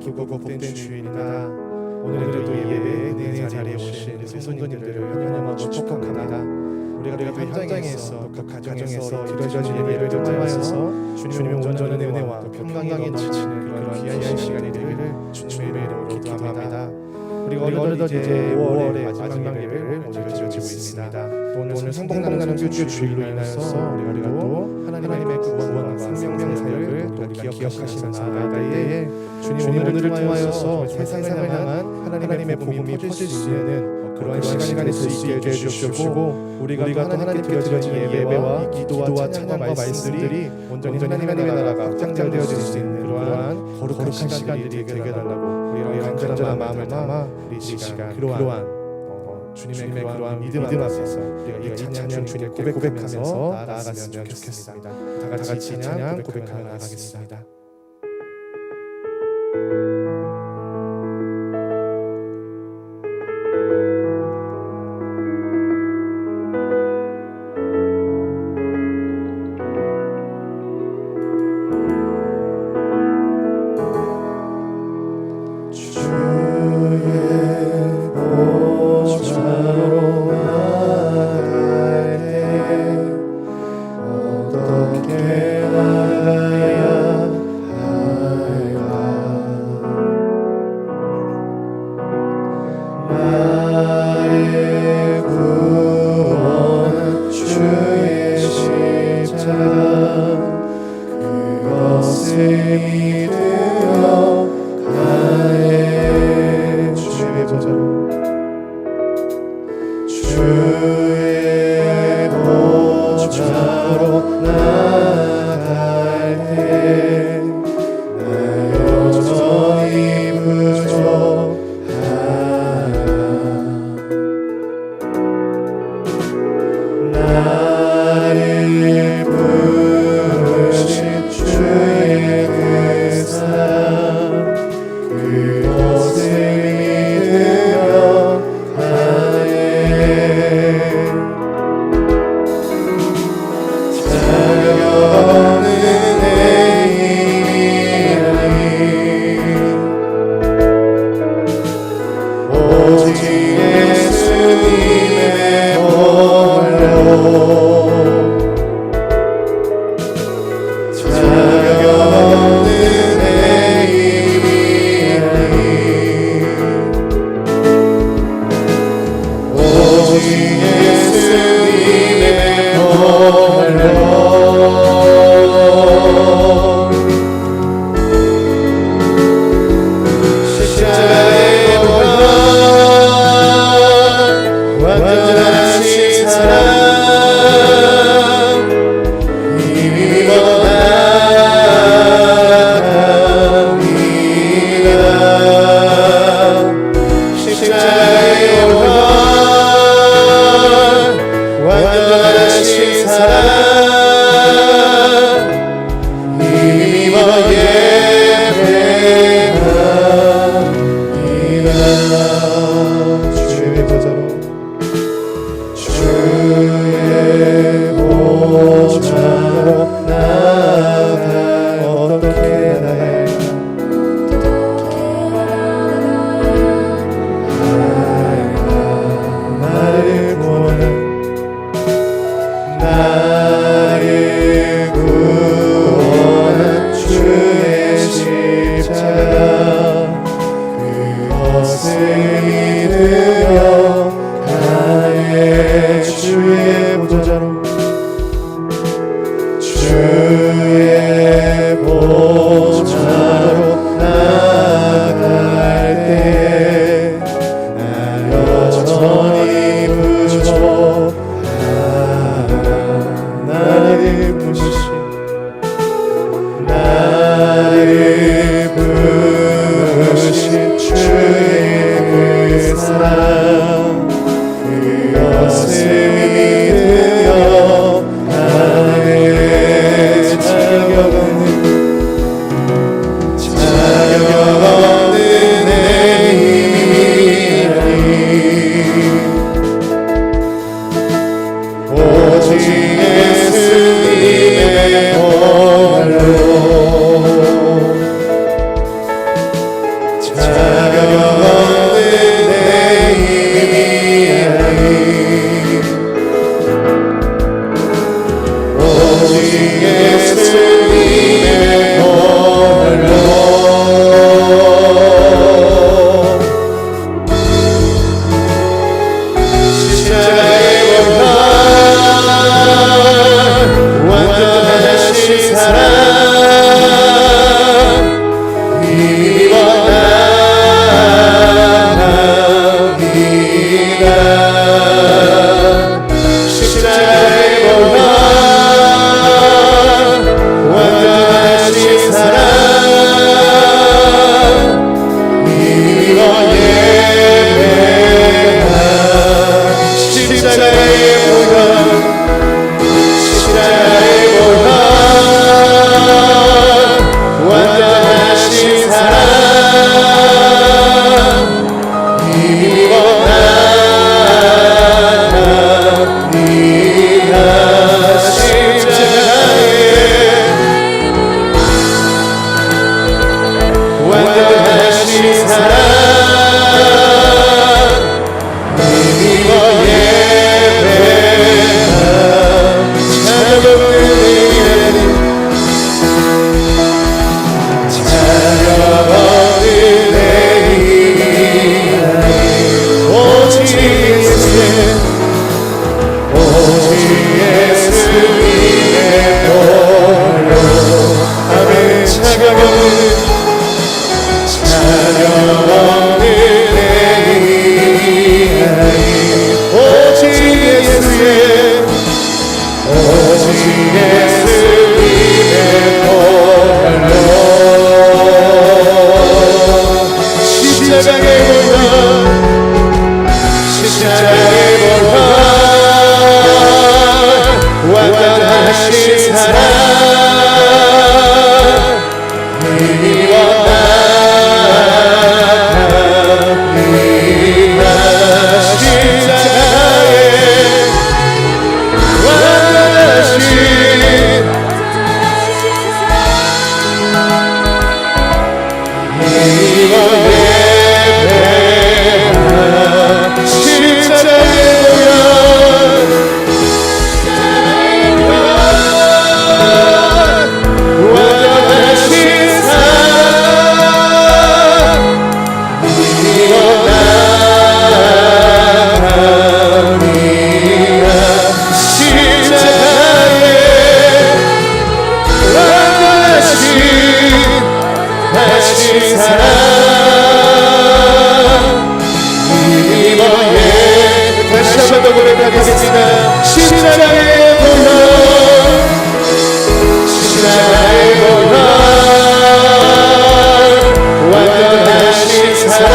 기쁘고 복된 주일이다. 오늘도 이 예배의 은혜의 자리에 오신 우리 성도님들을 환영하고 축복합니다. 우리가 또 현장에서 각 가정에서 이루어진 예배를 통하여서 주님의 온전한 은혜와 또 평강이 넘치는 그런 귀한 시간이 되기를 주님의 이름으로 기도합니다. 우리가 어느덧 이제 5월의 마지막 예배를 오늘 드리고 있습니다. 오늘 성복나는 주주 주일로 인하여서 우리가 또 하나님의 구원과 생명 사역을 또 기억하시면서 나아갈 주님 오늘을 통하여서 세상을 향한 하나님의 복음이 퍼질 수 있는 그러한 시간이 될 수 있게 해주시고 우리가 또 하나님께 드려진 예배와 기도와 찬양과 말씀들이 온전히 하나님의 나라가 확장되어질 수 있는 그러한 거룩한 시간들이 되게 달라고 우리가 간절한 마음을 담아 이 시간 그러한 주님의 그러한 믿음 앞에서 우리가 이 찬양 주님 고백하면서 나아갔으면 좋겠습니다. 다 같이 찬양 고백하며 나아가겠습니다. 고백하겠습니다. 십자가의 보혈, 십자가의 보혈, 완전하신 사랑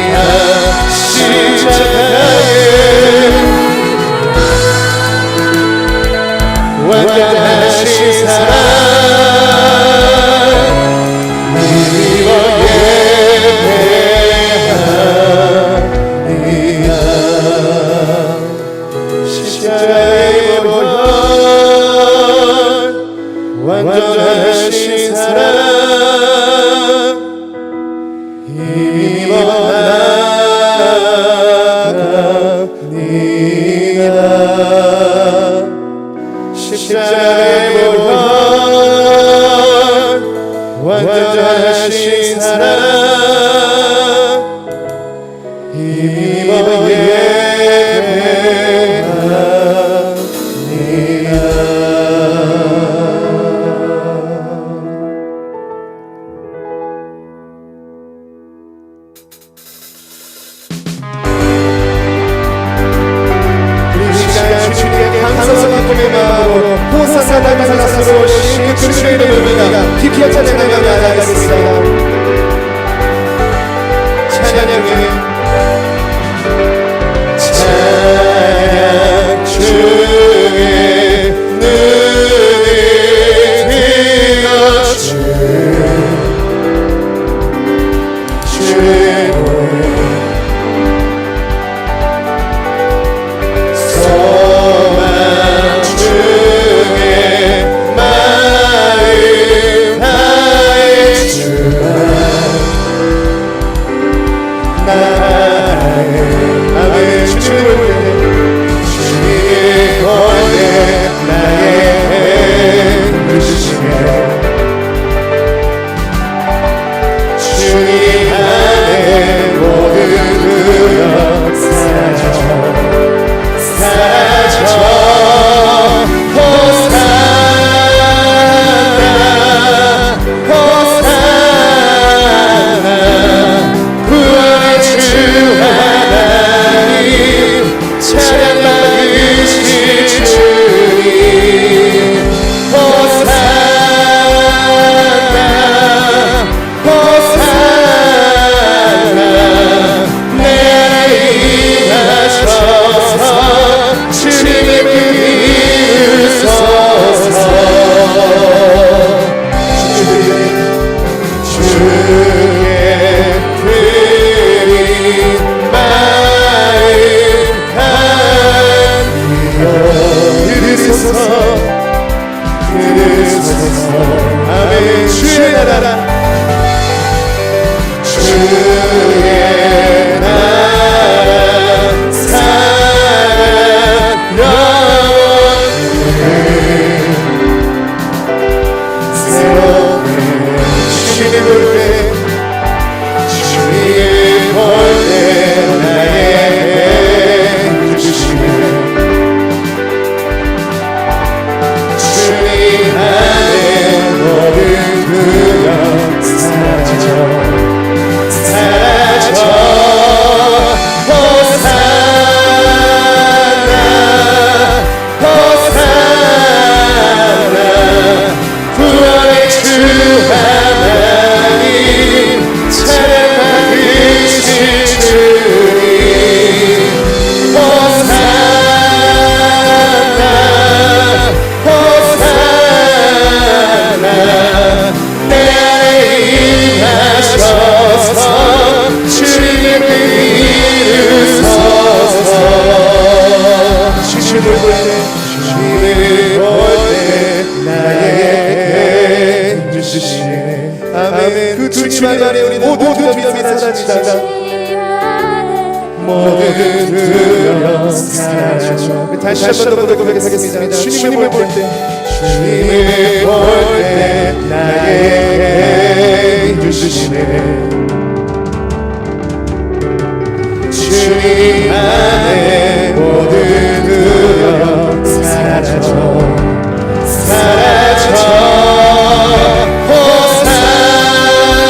입어나갑니다. 십자가의 완전하신 사랑 입어 예배합니다. 십자가의 보혈, 완전하신 사랑 입어 나갑니다. 십자가의 보혈, 완전하신 사랑 입어 예배합니다. 우리 이 시간 주님께 감사와 기쁨의 마음으로 호산나 달마사스로 오신 그 주님의 이름을 깊이 찬양하며 나아가겠습니다. 찬양 중에 눈을 뜨거운 주의 소망 중에 마음 다해 주라. 아멘. 주님을 볼 때, 주님을 볼 때 나의 힘주시네. 주님 안에 모든 두려움 사라져 호산나 호산나 구원의 주 하나님 찬양 받으실 주님 호산나 호산나 내 안에 임하셔서 주님의 이루소서. 주의 드린 마음 간이여 이르소서 이르소서. 아멘. 주의 나라 주의 나라 사랑 영원히 새롭게 주님 볼 때 주님 볼 때 나의 주시네. 주님 안에 모든 두려움 사라져 호산나 호산나 구원의 주 하나님 찬양 받으실 주님 호산나 호산나 내 안에 임하셔서 주님을 이루소서. 주님을 볼 때 나에게 주시네. 아멘. 그 주님 안에 우리 모든 두려움이 사라지다가 모든 두려움 사라져. 다시 한번 더 고백하겠습니다. 주님을 볼 때 나에게 주시네. 주님 안에 모든 두려움 사라져 호산나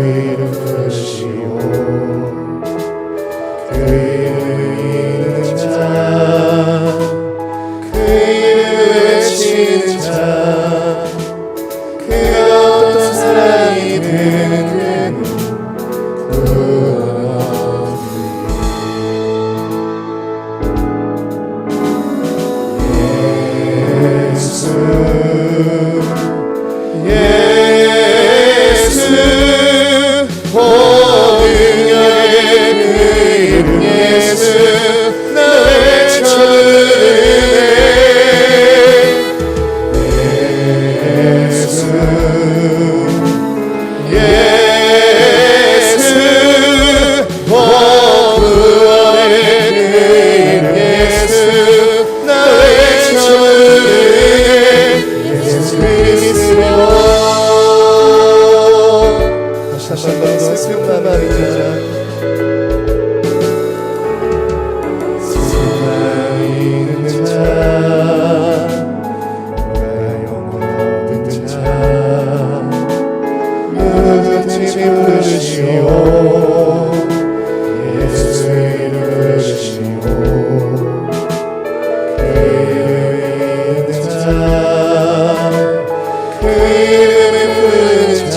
이름 부르시오 그 이름 자 그 이름 외치는 자 그 어떤 사랑이든 그는 다시 한번 더 슬픈 말이 되자 세상이 있는 자 영원 얻은 자 누구든지 부르시오 예수 이름 부르시오 그 이름 있는 자 그 이름을 부르는 자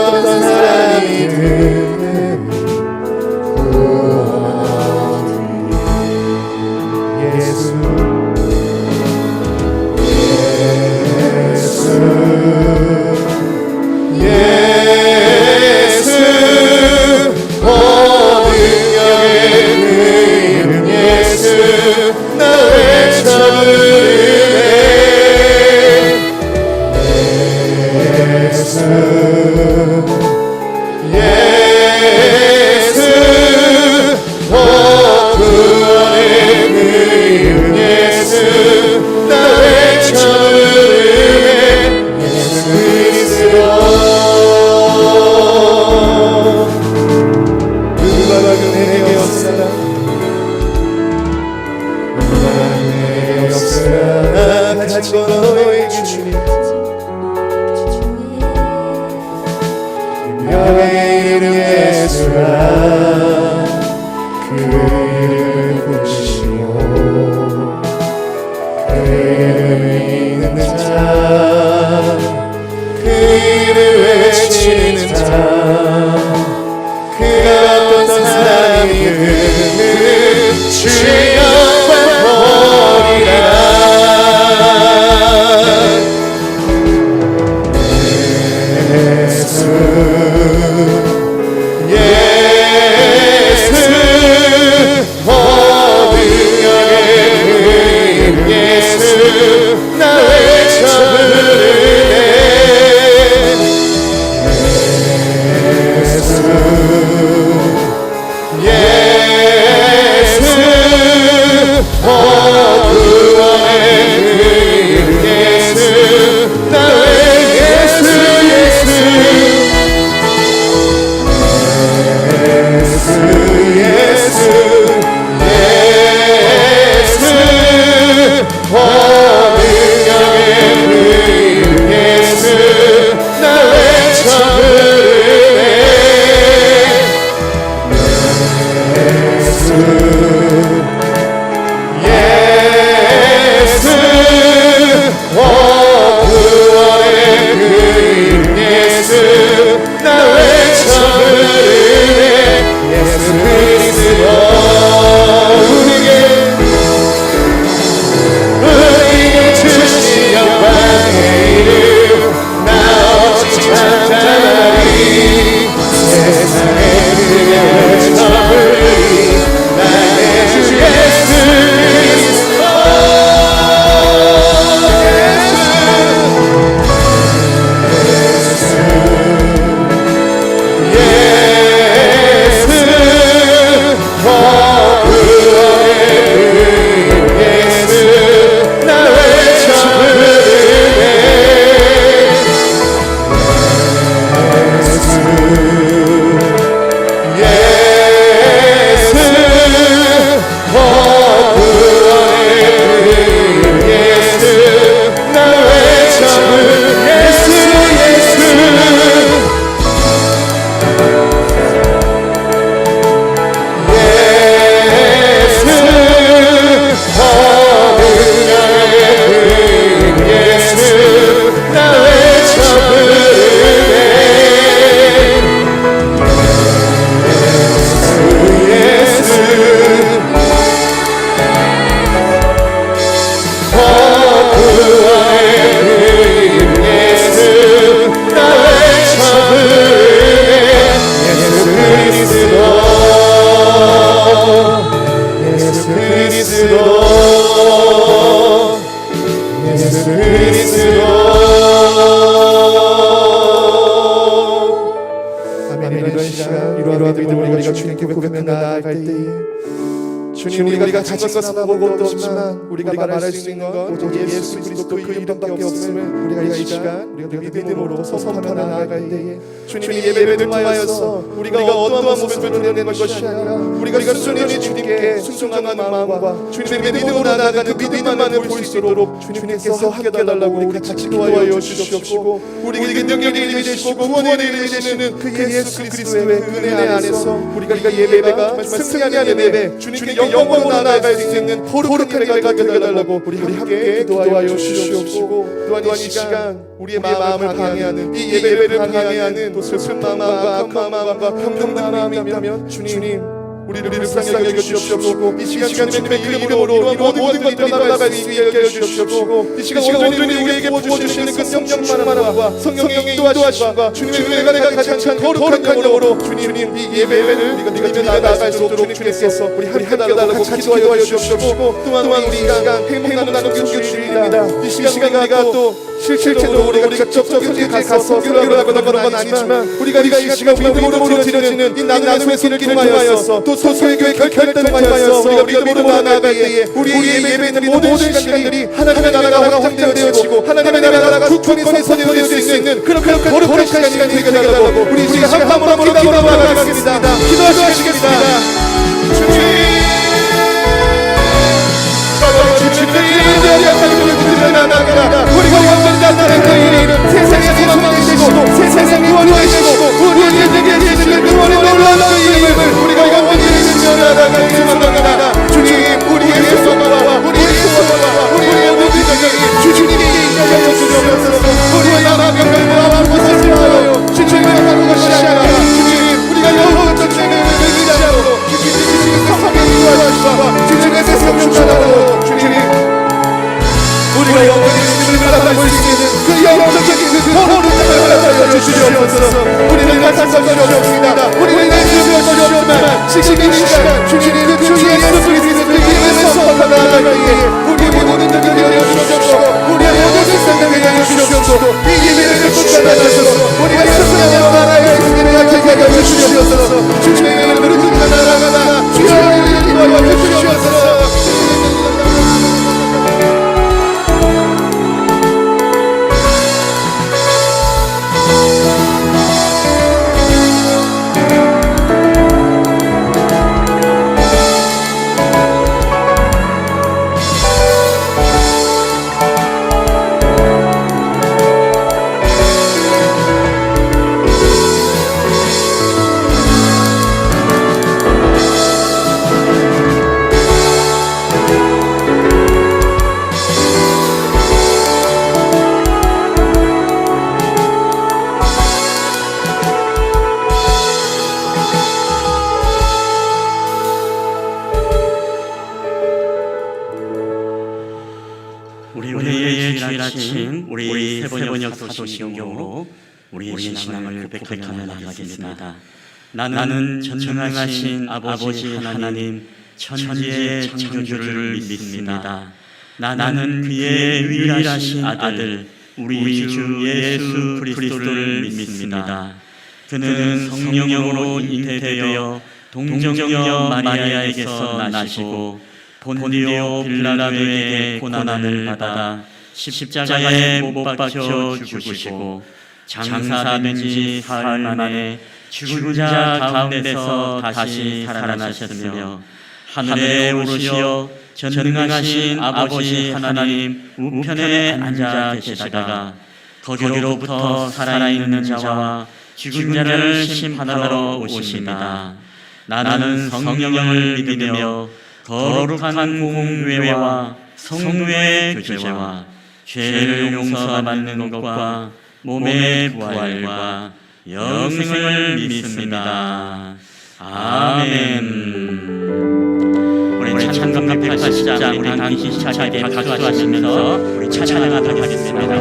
어떤 사랑이든 예수 능력의 그 이름 예수 나 외쳐 부르네 예수 구원의 그 이름 예수 나 외쳐 부르네 예수 그리스도 누가 그네의 역사라 누가 그네의 역사라 나 가진 건 너의 주님 명의 이름 예수라 그 이름을 부르시오 그 이름을 있는 자 그 이름을 외치는 자 그가 어떤 사랑이든 주의 영광 보리라 예수 시간 이러한 믿음을 우리가 주님께 고백하며 나아갈 때에 주님, 우리가 가진 것은 아무것도 없지만 우리가 말할 수 있는 건 오직 예수 그리스도 그 이름밖에 없음을 우리가 이 시간 우리가 믿음으로 선포하며 나아갈 때에 주님이 예배를 통하여서 우리가 어떠한 모습을 드러내는 것이 아니라 우리가 순전히 주님께 순종하는 마음과 주님의 믿음으로 나아가는 그 믿음만을 볼 수 있도록 주님께서 함께해달라고 우리 같이 기도하여 주시옵시고 우리에게 능력의 이름이 되시고 구원의 이름이 되시는 그 예수 그리스도의 그 은혜 안에서 우리가 예배가 승리하는 예배 주님께 영광으로 나아갈 수 있는 거룩한 예배가 되어달라고 우리 함께 기도하여 주시옵시고 또한 이 시간 우리의 마음을 방해하는 이 예배를 방해하는 또 슬픈 마음과 악한 마음과 평등한 마음이 있다면 주님 우리를 불쌍히 여겨주시옵시고 이 시간 주님의 이름으로 이런 모든 것들이 떠나갈 수 있게 여겨주시옵시고 이 시간 온전히 우리에게 부어주시는 그 성령 충만함과 성령의 인도하심과 주님의 은혜가 가득 찬 거룩한 영으로 주님 이 예배를 우리가 나아갈 수 있도록 주님께서 우리 함께해달라고 기도하여 주시옵시고 또한 우리 이 시간 행복나는 주일입니다. 이 시간 우리가 또 실제로 우리가 직접 성경에 가서 성경을 하거나 그런 건 아니지만 우리가 이 시간 믿음으로 드려지는 이 나눔의 손을 통하여서 또 소수의 교회 결단을 통하여서 우리가 믿음으로 나아갈 때에 우리의 예배는 모든 시간들이 하나님의 나라가 확장되어지고 하나님의 나라가 국권에 서되어질 수 있는 그런 거룩한 시간이 되게 되라고 우리가 한 마음으로 기도하겠습니다. 기도하시겠습니다. 우리가 완전히 나타낸 그 이름 세상의 소망이 되시고 세상의 구원이 되시고 우리에게 주시는 구원의 놀라운 이름을 우리가 완전히 지켜나가는 소망입니다. 주님 우리의 소망과 우리의 소망과 우리의 모든 영광이 주님께 인하여 주시옵소서. 우리의 마음을 마음을 사랑하여 주님의 하는 것이 아니라 주님 우리가 영원한 주님의 의지하고 주님의 성령의 도와주시고 주님의 성령 따라고 주님 우리가 영원히 주님을 따라갈 수 있는 그 영원적인 그 호를 따라가여 주시옵소서. 우리는 가산할 것이 없습니다. 우리는 내줄 것이 없지만 지금 이 시간 주님의 그 주 예수 그리스도의 이름에서 나아갈 때에 우리의 모든 능력이 열려주시옵소서. 우리의 모든 생명이 열려주시옵소서. 이 예배를 붙잡아주셔서 우리가 스스로 나라의 주님을 하게 하여 주시옵소서. 주님의 이름으로 듣는 나라가 주님의 이름으로 하여 주시옵소서. 우리의 주일 아침 우리 세번역 사도신경으로 우리의 신앙을 고백하며 나가겠습니다. 나는 전능하신 아버지 하나님 천지의 창조주를 믿습니다. 나는 그의 유일하신 아들 우리 주 예수 그리스도를 믿습니다. 그는 성령으로 잉태되어 동정녀 마리아에게서 나시고 본디오 빌라도에게 고난을 받아 십자가에 못 박혀 죽으시고 장사된 지 사흘 만에 죽은 자 가운데서 다시 살아나셨으며 하늘에 오르시어 전능하신 아버지 하나님 우편에 앉아 계시다가 거기로부터 살아있는 자와 죽은 자를 심판하러 오십니다. 나는 성령을 믿으며 거룩한 공회와 성례의 교제와 죄를 용서받는 것과 몸의 부활과 영생을 믿습니다. 아멘. 우리 찬송가 180장 우리 당시 차게 박수하시면서 우리 찬양하도록 하겠습니다.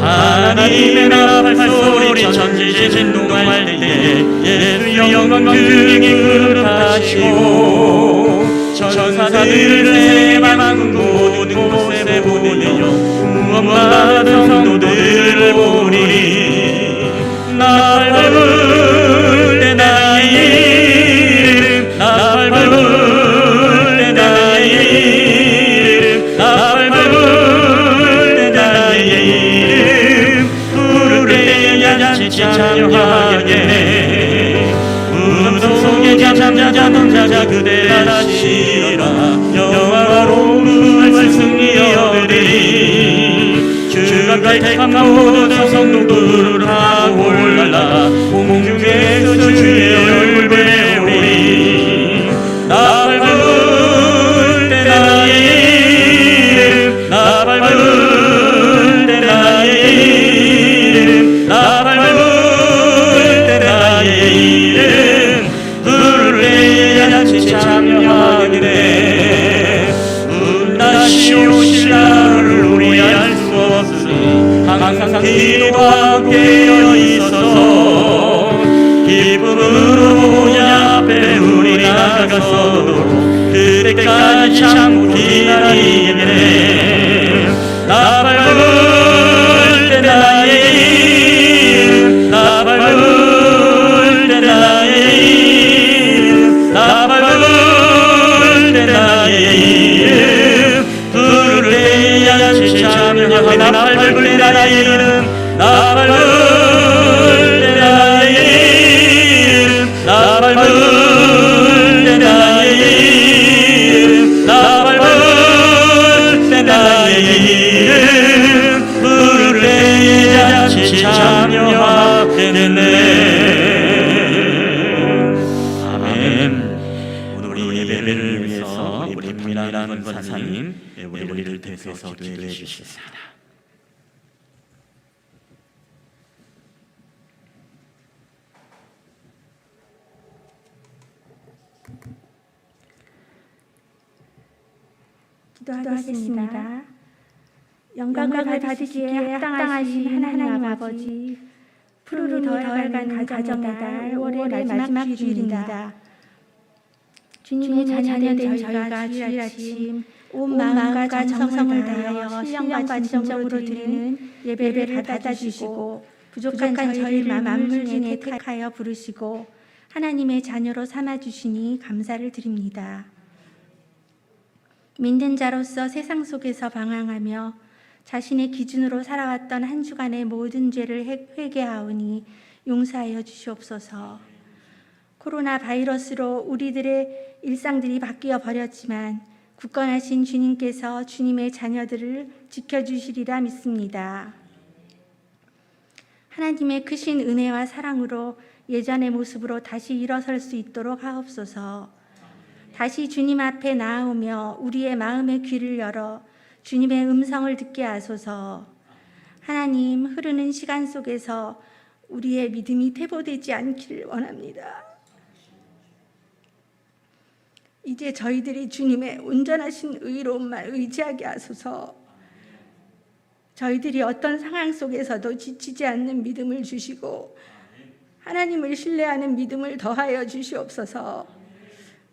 하나님의 나라 발소리 전지진 동할 때에 예수 영광 등이 그릇하시고 천사들을 해방 모든 곳에 보내어 구원받은 성도들을 보니 나를 잔치 참여하게 무덤 속에 잠자던 자자 그대 바라시라 영화로운 승리 얻으리 주가 택한 모든 성도들을 하고 올라라 공중에서 주의 얼굴 배우리 나 밟을 때 나의 이름 나 밟을 때 나의 이름 나 밟을 때 나의 이름 부르래 잔치 참여하겠네 다시 오실 날을 우리 알 수 없으니 항상 기도하고 깨어 있어서 기쁨으로 보좌 앞에 우리 나가서도록 그때까지 참고 기다리겠네 나 밟을 때 나의 이름 나 밟을 때 나의 이름 나 밟을 때 나의 이름 부르래 잔치 참여하게 나 밟을 때 나의 이름 나 밟을 때 나의 이름 나 밟을 때 나의 이름 나 밟을 때 나의 이름 부르래 잔치 참여하겠네. 아멘. 오늘 우리 예배를 위해서 우리 분이라는 권사님 우리를 대표해서 기도해 주시겠습니다. 기도하겠습니다. 영광을 받으시기에 합당하신 하나님 아버지, 푸르름이 더해가는 가정의 달 5월의 마지막 주일입니다. 주님의 자녀된 저희가 주일 아침 온 마음과 정성을 다하여 신령과 진정으로 드리는 예배를 받아주시고 부족한 저희를 만물 중에 택하여 부르시고 하나님의 자녀로 삼아주시니 감사를 드립니다. 믿는 자로서 세상 속에서 방황하며 자신의 기준으로 살아왔던 한 주간의 모든 죄를 회개하오니 용서하여 주시옵소서. 코로나 바이러스로 우리들의 일상들이 바뀌어 버렸지만 굳건하신 주님께서 주님의 자녀들을 지켜주시리라 믿습니다. 하나님의 크신 은혜와 사랑으로 예전의 모습으로 다시 일어설 수 있도록 하옵소서. 다시 주님 앞에 나아오며 우리의 마음의 귀를 열어 주님의 음성을 듣게 하소서. 하나님, 흐르는 시간 속에서 우리의 믿음이 퇴보되지 않기를 원합니다. 이제 저희들이 주님의 온전하신 의로움만 의지하게 하소서. 저희들이 어떤 상황 속에서도 지치지 않는 믿음을 주시고 하나님을 신뢰하는 믿음을 더하여 주시옵소서.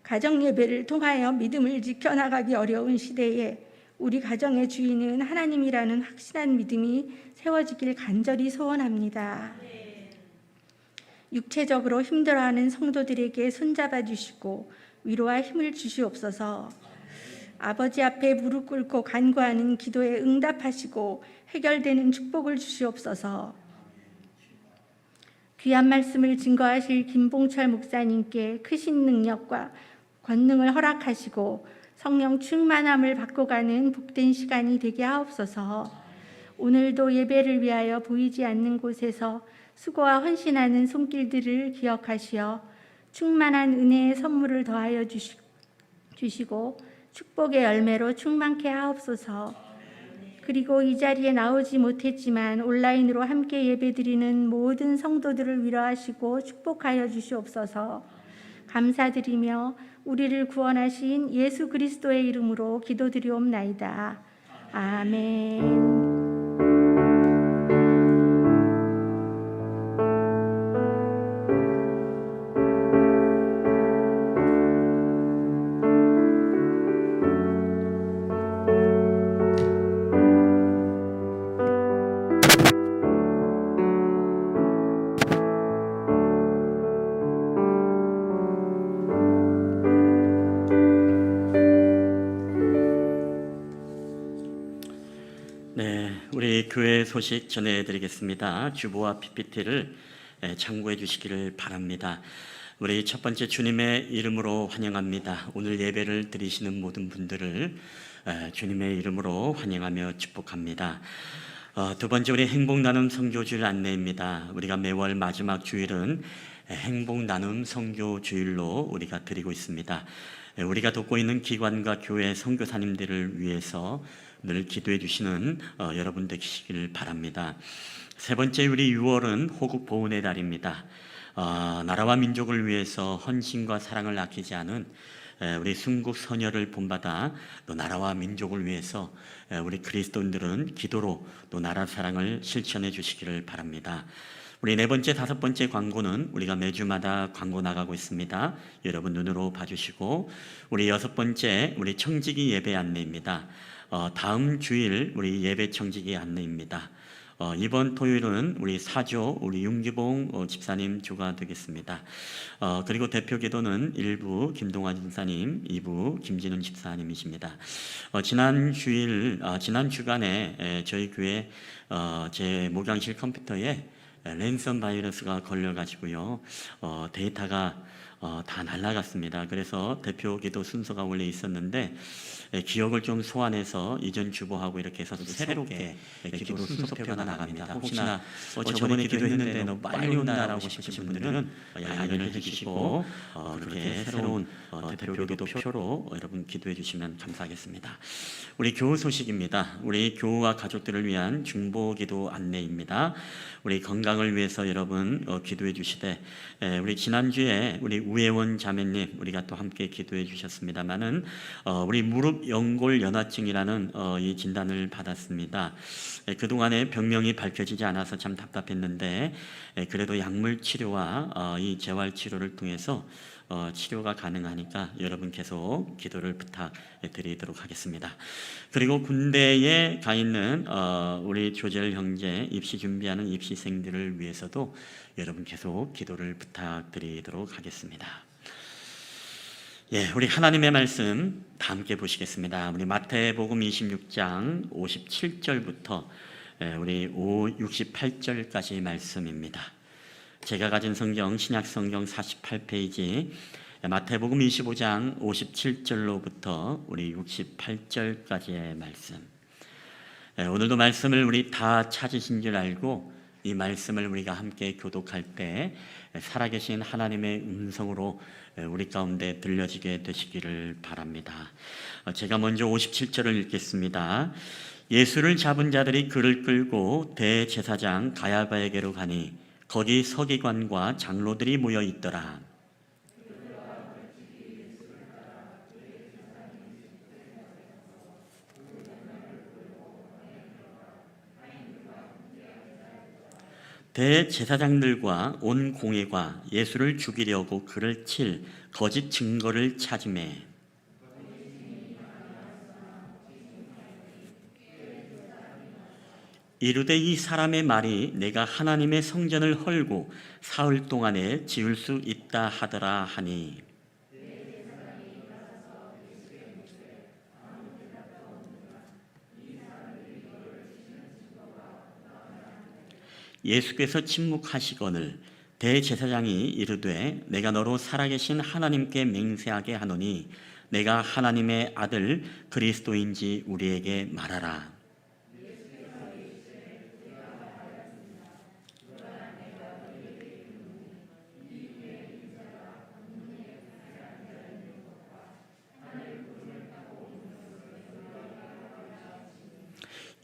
가정 예배를 통하여 믿음을 지켜나가기 어려운 시대에 우리 가정의 주인은 하나님이라는 확실한 믿음이 세워지길 간절히 소원합니다. 육체적으로 힘들어하는 성도들에게 손잡아 주시고 위로와 힘을 주시옵소서. 아버지 앞에 무릎 꿇고 간구하는 기도에 응답하시고 해결되는 축복을 주시옵소서. 귀한 말씀을 증거하실 김봉철 목사님께 크신 능력과 권능을 허락하시고 성령 충만함을 받고 가는 복된 시간이 되게 하옵소서. 오늘도 예배를 위하여 보이지 않는 곳에서 수고와 헌신하는 손길들을 기억하시어 충만한 은혜의 선물을 더하여 주시고 축복의 열매로 충만케 하옵소서. 그리고 이 자리에 나오지 못했지만 온라인으로 함께 예배드리는 모든 성도들을 위로하시고 축복하여 주시옵소서. 감사드리며 우리를 구원하신 예수 그리스도의 이름으로 기도드리옵나이다. 아멘. 네, 교회 소식 전해드리겠습니다. 주보와 PPT를 참고해 주시기를 바랍니다. 우리 첫 번째 주님의 이름으로 환영합니다. 오늘 예배를 드리시는 모든 분들을 주님의 이름으로 환영하며 축복합니다. 두 번째, 우리 행복 나눔 선교 주일 안내입니다. 우리가 매월 마지막 주일은 행복 나눔 선교 주일로 우리가 드리고 있습니다. 우리가 돕고 있는 기관과 교회 선교사님들을 위해서 늘 기도해 주시는 여러분 되시길 바랍니다. 세 번째, 우리 6월은 호국 보훈의 달입니다. 나라와 민족을 위해서 헌신과 사랑을 아끼지 않은 우리 순국 선열을 본받아 또 나라와 민족을 위해서 우리 그리스도인들은 기도로 또 나라 사랑을 실천해 주시기를 바랍니다. 우리 네 번째, 다섯 번째 광고는 우리가 매주마다 광고 나가고 있습니다. 여러분 눈으로 봐주시고, 우리 여섯 번째, 우리 청지기 예배 안내입니다. 다음 주일 우리 예배 청지기 안내입니다. 이번 토요일은 우리 사조 우리 윤기봉 집사님 주가 되겠습니다. 그리고 대표 기도는 1부 김동환 집사님, 2부 김진훈 집사님이십니다. 지난 주간에 저희 교회 제 목양실 컴퓨터에 랜선 바이러스가 걸려가지고요, 데이터가 다 날아갔습니다. 그래서 대표 기도 순서가 원래 있었는데 기억을 좀 소환해서 이전 주보하고 이렇게 해서 새롭게 기도 순서표가 나갑니다. 혹시나 저번에 기도했는데 너무 빨리 온다라고 하시는 분들은 양해를 해주시고 그렇게 새로운 대표 기도 표로 여러분 기도해 주시면 감사하겠습니다. 우리 교우 소식입니다. 우리 교우와 가족들을 위한 중보 기도 안내입니다. 우리 건강을 위해서 여러분 기도해 주시되, 우리 지난주에 우리 우혜원 자매님 우리가 또 함께 기도해 주셨습니다마는 우리 무릎 연골 연화증이라는 이 진단을 받았습니다. 그동안에 병명이 밝혀지지 않아서 참 답답했는데 그래도 약물 치료와 이 재활 치료를 통해서 치료가 가능하니까 여러분 계속 기도를 부탁드리도록 하겠습니다. 그리고 군대에 가 있는 우리 조젤 형제 입시 준비하는 입시생들을 위해서도 여러분 계속 기도를 부탁드리도록 하겠습니다. 우리 하나님의 말씀 다 함께 보시겠습니다. 우리 마태복음 26장 57절부터 우리 68절까지 말씀입니다. 제가 가진 성경 신약 성경 48페이지 마태복음 25장 57절로부터 우리 68절까지의 말씀. 오늘도 말씀을 우리 다 찾으신 줄 알고 이 말씀을 우리가 함께 교독할 때 살아계신 하나님의 음성으로 우리 가운데 들려지게 되시기를 바랍니다. 제가 먼저 57절을 읽겠습니다. 예수를 잡은 자들이 그를 끌고 대제사장 가야바에게로 가니 거기 서기관과 장로들이 모여 있더라. 대제사장들과 온 공회가 예수를 죽이려고 그를 칠 거짓 증거를 찾으매 이르되 이 사람의 말이 내가 하나님의 성전을 헐고 사흘 동안에 지을 수 있다 하더라 하니, 예수께서 침묵하시거늘 대제사장이 이르되 내가 너로 살아계신 하나님께 맹세하게 하노니 내가 하나님의 아들 그리스도인지 우리에게 말하라.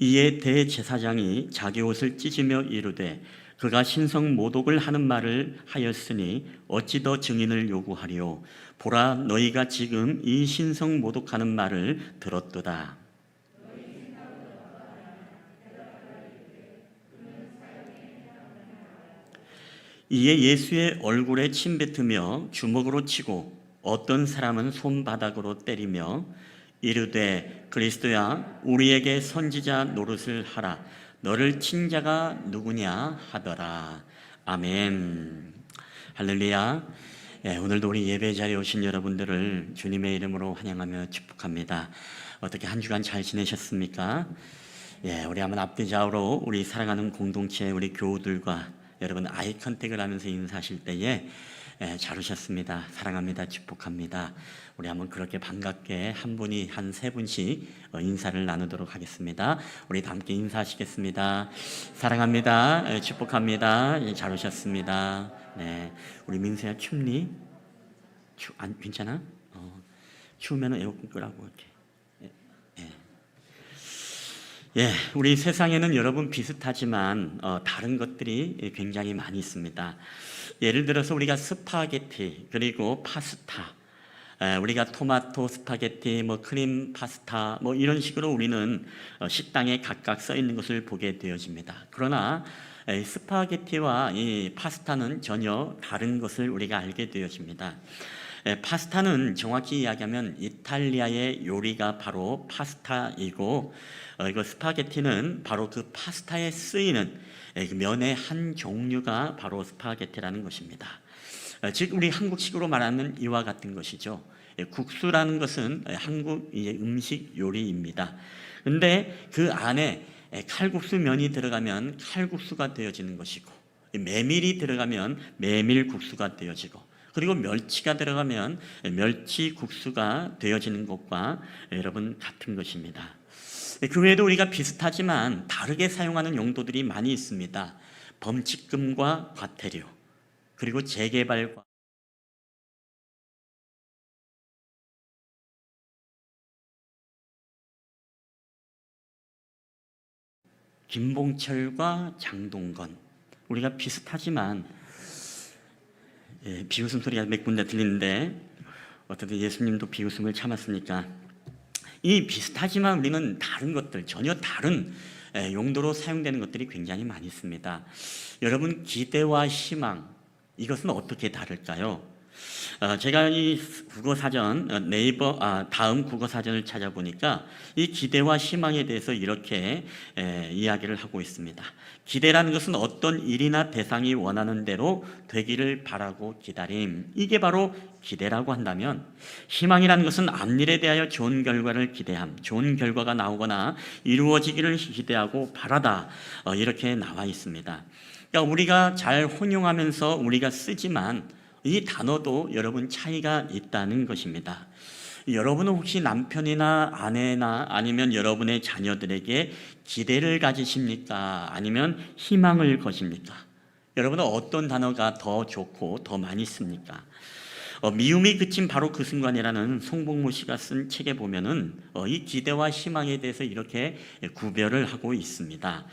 이에 대제사장이 자기 옷을 찢으며 이르되 그가 신성 모독을 하는 말을 하였으니 어찌 더 증인을 요구하리요. 보라, 너희가 지금 이 신성 모독하는 말을 들었도다. 이에 예수의 얼굴에 침 뱉으며 주먹으로 치고 어떤 사람은 손바닥으로 때리며 이르되 그리스도야 우리에게 선지자 노릇을 하라. 너를 친 자가 누구냐 하더라. 아멘. 할렐루야. 오늘도 우리 예배 자리에 오신 여러분들을 주님의 이름으로 환영하며 축복합니다. 어떻게 한 주간 잘 지내셨습니까? 우리 한번 앞뒤 좌우로 우리 사랑하는 공동체 우리 교우들과 여러분 아이 컨택을 하면서 인사하실 때에 잘 오셨습니다. 사랑합니다. 축복합니다. 우리 한번 그렇게 반갑게 한 분이 한 세 분씩 인사를 나누도록 하겠습니다. 우리 다 함께 인사하시겠습니다. 사랑합니다. 축복합니다. 잘 오셨습니다. 네, 우리 민수야 춥니? 괜찮아? 추우면 에어컨 끄라고 이렇게. 우리 세상에는 여러분 비슷하지만 다른 것들이 굉장히 많이 있습니다. 예를 들어서 우리가 스파게티 그리고 파스타, 우리가 토마토 스파게티, 크림 파스타 이런 식으로 우리는 식당에 각각 써 있는 것을 보게 되어집니다. 그러나 스파게티와 이 파스타는 전혀 다른 것을 우리가 알게 되어집니다. 파스타는 정확히 이야기하면 이탈리아의 요리가 바로 파스타이고, 이거 스파게티는 바로 그 파스타에 쓰이는 그 면의 한 종류가 바로 스파게티라는 것입니다. 즉 우리 한국식으로 말하는 이와 같은 것이죠. 국수라는 것은 한국 음식 요리입니다. 근데 그 안에 칼국수 면이 들어가면 칼국수가 되어지는 것이고, 메밀이 들어가면 메밀국수가 되어지고, 그리고 멸치가 들어가면 멸치국수가 되어지는 것과 여러분 같은 것입니다. 그 외에도 우리가 비슷하지만 다르게 사용하는 용도들이 많이 있습니다. 범칙금과 과태료, 그리고 재개발과 김봉철과 장동건, 우리가 비슷하지만 비웃음 소리가 몇 군데 들리는데 어떻게 예수님도 비웃음을 참았습니까? 이 비슷하지만 우리는 다른 것들, 전혀 다른 용도로 사용되는 것들이 굉장히 많이 있습니다. 여러분, 기대와 희망, 이것은 어떻게 다를까요? 제가 이 국어사전 다음 국어사전을 찾아보니까 이 기대와 희망에 대해서 이렇게 이야기를 하고 있습니다. 기대라는 것은 어떤 일이나 대상이 원하는 대로 되기를 바라고 기다림, 이게 바로 기대라고 한다면, 희망이라는 것은 앞일에 대하여 좋은 결과를 기대함, 좋은 결과가 나오거나 이루어지기를 기대하고 바라다, 이렇게 나와 있습니다. 그러니까 우리가 잘 혼용하면서 우리가 쓰지만 이 단어도 여러분 차이가 있다는 것입니다. 여러분은 혹시 남편이나 아내나 아니면 여러분의 자녀들에게 기대를 가지십니까? 아니면 희망을 거십니까? 여러분은 어떤 단어가 더 좋고 더 많이 씁니까? 미움이 그친 바로 그 순간이라는 송복무 씨가 쓴 책에 보면은 이 기대와 희망에 대해서 이렇게 구별을 하고 있습니다.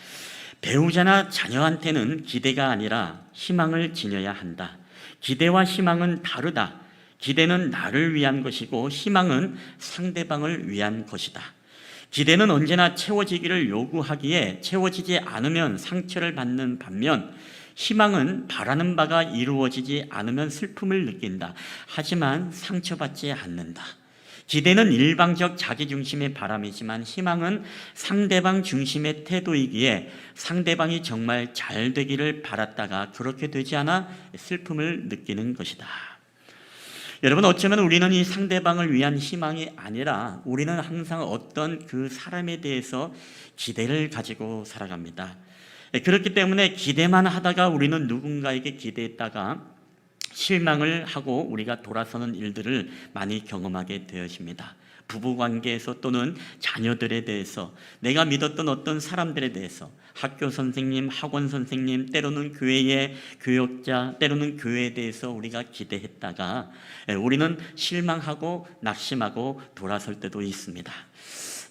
배우자나 자녀한테는 기대가 아니라 희망을 지녀야 한다. 기대와 희망은 다르다. 기대는 나를 위한 것이고 희망은 상대방을 위한 것이다. 기대는 언제나 채워지기를 요구하기에 채워지지 않으면 상처를 받는 반면, 희망은 바라는 바가 이루어지지 않으면 슬픔을 느낀다. 하지만 상처받지 않는다. 기대는 일방적 자기중심의 바람이지만 희망은 상대방 중심의 태도이기에 상대방이 정말 잘 되기를 바랐다가 그렇게 되지 않아 슬픔을 느끼는 것이다. 여러분, 어쩌면 우리는 이 상대방을 위한 희망이 아니라 우리는 항상 어떤 그 사람에 대해서 기대를 가지고 살아갑니다. 그렇기 때문에 기대만 하다가 우리는 누군가에게 기대했다가 실망을 하고 우리가 돌아서는 일들을 많이 경험하게 되어집니다. 부부관계에서 또는 자녀들에 대해서, 내가 믿었던 어떤 사람들에 대해서, 학교 선생님, 학원 선생님, 때로는 교회의 교역자, 때로는 교회에 대해서 우리가 기대했다가 우리는 실망하고 낙심하고 돌아설 때도 있습니다.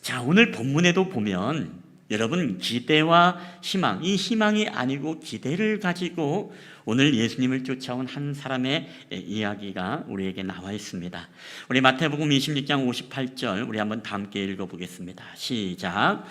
자, 오늘 본문에도 보면 여러분, 기대와 희망, 이 희망이 아니고 기대를 가지고 오늘 예수님을 쫓아온 한 사람의 이야기가 우리에게 나와 있습니다. 우리 마태복음 26장 58절 우리 한번 다 함께 읽어보겠습니다. 시작.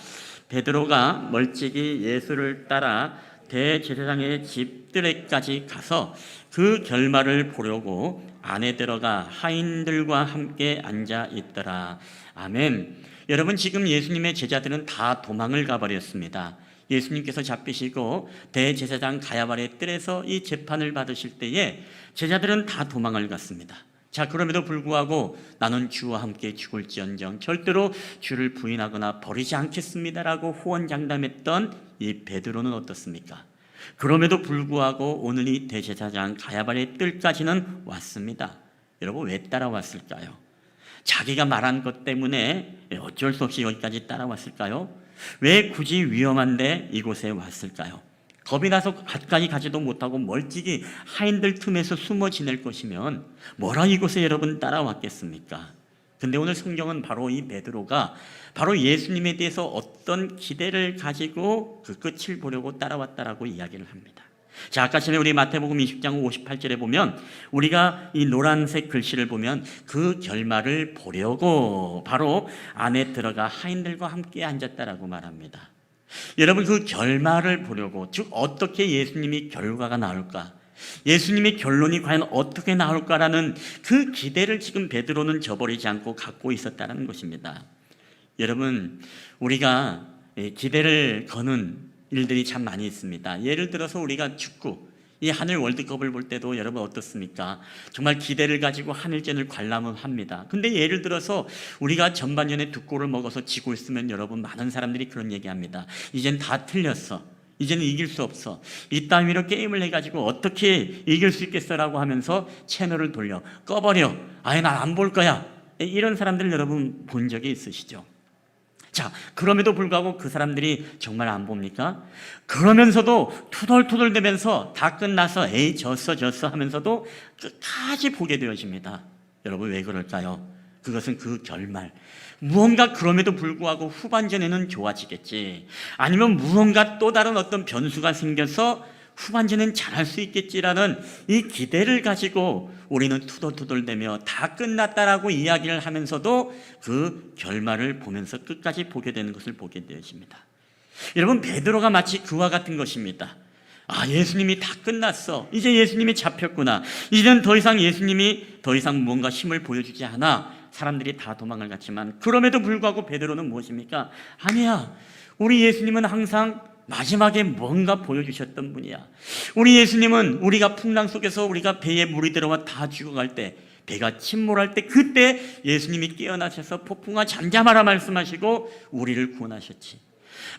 베드로가 멀찍이 예수를 따라 대제사장의 집들에까지 가서 그 결말을 보려고 안에 들어가 하인들과 함께 앉아 있더라. 아멘. 여러분, 지금 예수님의 제자들은 다 도망을 가버렸습니다. 예수님께서 잡히시고 대제사장 가야바의 뜰에서 이 재판을 받으실 때에 제자들은 다 도망을 갔습니다. 자, 그럼에도 불구하고 나는 주와 함께 죽을지언정 절대로 주를 부인하거나 버리지 않겠습니다라고 호언장담했던 이 베드로는 어떻습니까? 그럼에도 불구하고 오늘 이 대제사장 가야바의 뜰까지는 왔습니다. 여러분, 왜 따라왔을까요? 자기가 말한 것 때문에 어쩔 수 없이 여기까지 따라왔을까요? 왜 굳이 위험한데 이곳에 왔을까요? 겁이 나서 가까이 가지도 못하고 멀찍이 하인들 틈에서 숨어 지낼 것이면 뭐라 이곳에 여러분 따라왔겠습니까? 근데 오늘 성경은 바로 이 베드로가 바로 예수님에 대해서 어떤 기대를 가지고 그 끝을 보려고 따라왔다라고 이야기를 합니다. 자, 아까 전에 우리 마태복음 20장 58절에 보면 우리가 이 노란색 글씨를 보면 그 결말을 보려고 바로 안에 들어가 하인들과 함께 앉았다라고 말합니다. 여러분, 그 결말을 보려고, 즉 어떻게 예수님이 결과가 나올까, 예수님의 결론이 과연 어떻게 나올까라는 그 기대를 지금 베드로는 저버리지 않고 갖고 있었다는 것입니다. 여러분, 우리가 기대를 거는 일들이 참 많이 있습니다. 예를 들어서 우리가 축구, 이 하늘 월드컵을 볼 때도 여러분 어떻습니까? 정말 기대를 가지고 하늘전을 관람을 합니다. 근데 예를 들어서 우리가 전반전에 2골을 먹어서 지고 있으면 여러분 많은 사람들이 그런 얘기합니다. 이젠 다 틀렸어. 이제는 이길 수 없어. 이따위로 게임을 해가지고 어떻게 이길 수 있겠어라고 하면서 채널을 돌려 꺼버려. 아예 난 안 볼 거야. 이런 사람들 여러분 본 적이 있으시죠? 자, 그럼에도 불구하고 그 사람들이 정말 안 봅니까? 그러면서도 투덜투덜대면서 다 끝나서 에이 졌어 하면서도 끝까지 보게 되어집니다. 여러분, 왜 그럴까요? 그것은 그 결말, 무언가 그럼에도 불구하고 후반전에는 좋아지겠지, 아니면 무언가 또 다른 어떤 변수가 생겨서 후반전엔 잘할 수 있겠지라는 이 기대를 가지고 우리는 투덜투덜대며 다 끝났다라고 이야기를 하면서도 그 결말을 보면서 끝까지 보게 되는 것을 보게 되어집니다. 여러분, 베드로가 마치 그와 같은 것입니다. 아, 예수님이 다 끝났어. 이제 예수님이 잡혔구나. 이제는 더 이상 예수님이 더 이상 무언가 힘을 보여주지 않아. 사람들이 다 도망을 갔지만 그럼에도 불구하고 베드로는 무엇입니까? 아니야, 우리 예수님은 항상 마지막에 뭔가 보여주셨던 분이야. 우리 예수님은 우리가 풍랑 속에서 우리가 배에 물이 들어와 다 죽어갈 때, 배가 침몰할 때, 그때 예수님이 깨어나셔서 폭풍아 잠잠하라 말씀하시고 우리를 구원하셨지.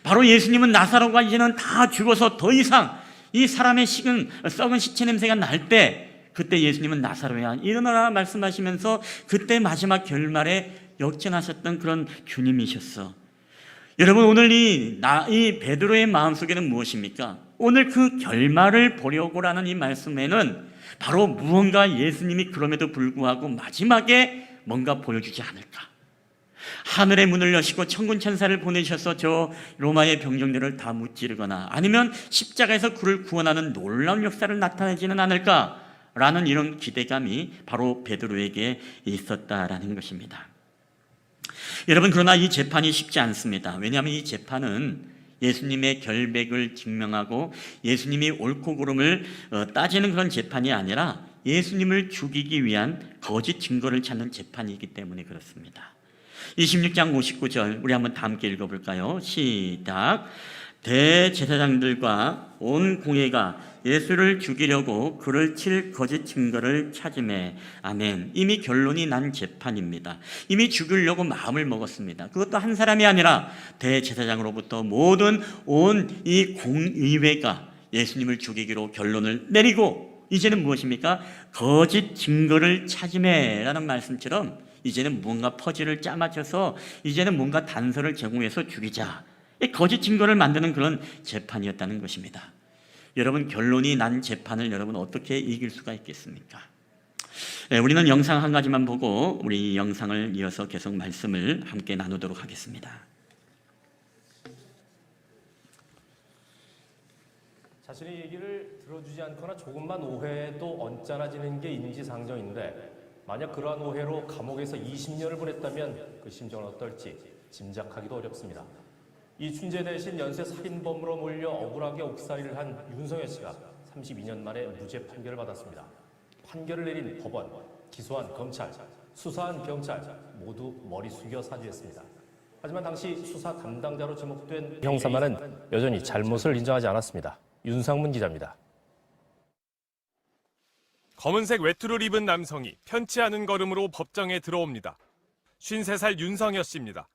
바로 예수님은 나사로가 이제는 다 죽어서 더 이상 이 사람의 썩은 시체 냄새가 날 때, 그때 예수님은 나사로야 일어나라 말씀하시면서 그때 마지막 결말에 역전하셨던 그런 주님이셨어. 여러분, 오늘 이 베드로의 마음속에는 무엇입니까? 오늘 그 결말을 보려고라는 이 말씀에는 바로 무언가 예수님이 그럼에도 불구하고 마지막에 뭔가 보여주지 않을까. 하늘의 문을 여시고 천군 천사를 보내셔서 저 로마의 병정들을 다 무찌르거나 아니면 십자가에서 그를 구원하는 놀라운 역사를 나타내지는 않을까라는 이런 기대감이 바로 베드로에게 있었다라는 것입니다. 여러분, 그러나 이 재판이 쉽지 않습니다. 왜냐하면 이 재판은 예수님의 결백을 증명하고 예수님이 옳고 그름을 따지는 그런 재판이 아니라 예수님을 죽이기 위한 거짓 증거를 찾는 재판이기 때문에 그렇습니다. 26장 59절 우리 한번 다 함께 읽어볼까요? 시작. 대제사장들과 온 공회가 예수를 죽이려고 그를 칠 거짓 증거를 찾음에 아멘. 이미 결론이 난 재판입니다. 이미 죽이려고 마음을 먹었습니다. 그것도 한 사람이 아니라 대제사장으로부터 모든 온 이 공의회가 예수님을 죽이기로 결론을 내리고 이제는 무엇입니까? 거짓 증거를 찾음에 라는 말씀처럼 이제는 뭔가 퍼즐을 짜맞춰서 이제는 뭔가 단서를 제공해서 죽이자, 거짓 증거를 만드는 그런 재판이었다는 것입니다. 여러분, 결론이 난 재판을 여러분 어떻게 이길 수가 있겠습니까? 우리는 영상 한 가지만 보고 우리 영상을 이어서 계속 말씀을 함께 나누도록 하겠습니다. 자신의 얘기를 들어주지 않거나 조금만 오해해도 언짢아지는 게 인지상정인데, 만약 그러한 오해로 감옥에서 20년을 보냈다면 그 심정은 어떨지 짐작하기도 어렵습니다. 이 춘재 대신 연쇄 살인범으로 몰려 억울하게 옥살이를 한 윤성현 씨가 32년 만에 무죄 판결을 받았습니다. 판결을 내린 법원, 기소한 검찰, 수사한 경찰 모두 머리 숙여 사죄했습니다. 하지만 당시 수사 담당자로 지목된 형사만은 여전히 잘못을 인정하지 않았습니다. 윤상문 기자입니다. 검은색 외투를 입은 남성이 편치 않은 걸음으로 법정에 들어옵니다. 53살 윤성여 씨입니다.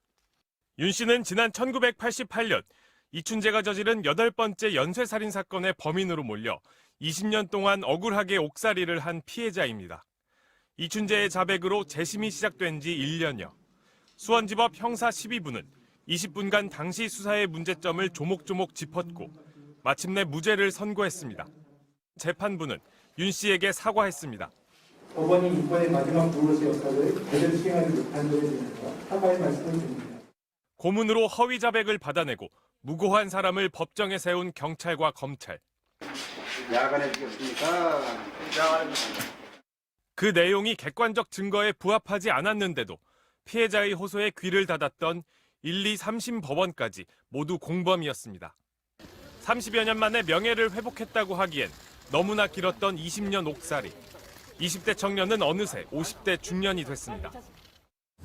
윤 씨는 지난 1988년 이춘재가 저지른 8번째 연쇄살인 사건의 범인으로 몰려 20년 동안 억울하게 옥살이를 한 피해자입니다. 이춘재의 자백으로 재심이 시작된 지 1년여. 수원지법 형사 12부는 20분간 당시 수사의 문제점을 조목조목 짚었고 마침내 무죄를 선고했습니다. 재판부는 윤 씨에게 사과했습니다. 법원이 이번의 마지막 불로서 역할을 제대로 수행하지 못한 점에 대해서 사과의 말씀을 드립니다. 고문으로 허위 자백을 받아내고 무고한 사람을 법정에 세운 경찰과 검찰. 야간에 죽였습니까? 야간에 그 내용이 객관적 증거에 부합하지 않았는데도 피해자의 호소에 귀를 닫았던 1, 2, 3심 법원까지 모두 공범이었습니다. 30여 년 만에 명예를 회복했다고 하기엔 너무나 길었던 20년 옥살이. 20대 청년은 어느새 50대 중년이 됐습니다.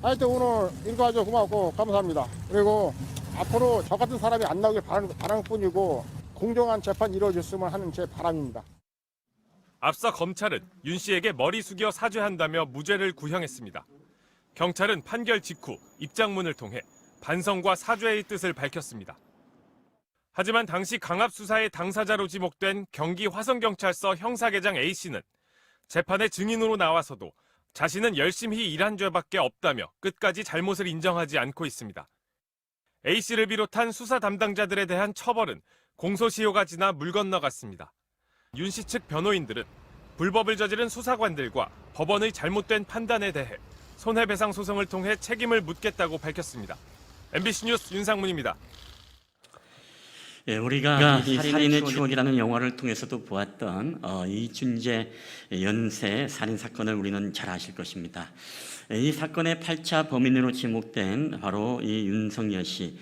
하여튼 오늘 인도와줘서 고맙고 감사합니다. 그리고 앞으로 저 같은 사람이 안 나오길 바라는 뿐이고 공정한 재판 이루어졌으면 하는 제 바람입니다. 앞서 검찰은 윤 씨에게 머리 숙여 사죄한다며 무죄를 구형했습니다. 경찰은 판결 직후 입장문을 통해 반성과 사죄의 뜻을 밝혔습니다. 하지만 당시 강압수사의 당사자로 지목된 경기 화성경찰서 형사계장 A씨는 재판에 증인으로 나와서도 자신은 열심히 일한 죄밖에 없다며 끝까지 잘못을 인정하지 않고 있습니다. A씨를 비롯한 수사 담당자들에 대한 처벌은 공소시효가 지나 물 건너갔습니다. 윤 씨 측 변호인들은 불법을 저지른 수사관들과 법원의 잘못된 판단에 대해 손해배상 소송을 통해 책임을 묻겠다고 밝혔습니다. MBC 뉴스 윤상문입니다. 예, 우리가 이 살인의 추억이라는 영화를 통해서도 보았던 이춘재 연쇄 살인 사건을 우리는 잘 아실 것입니다. 이 사건의 8차 범인으로 지목된 바로 이 윤성여 씨,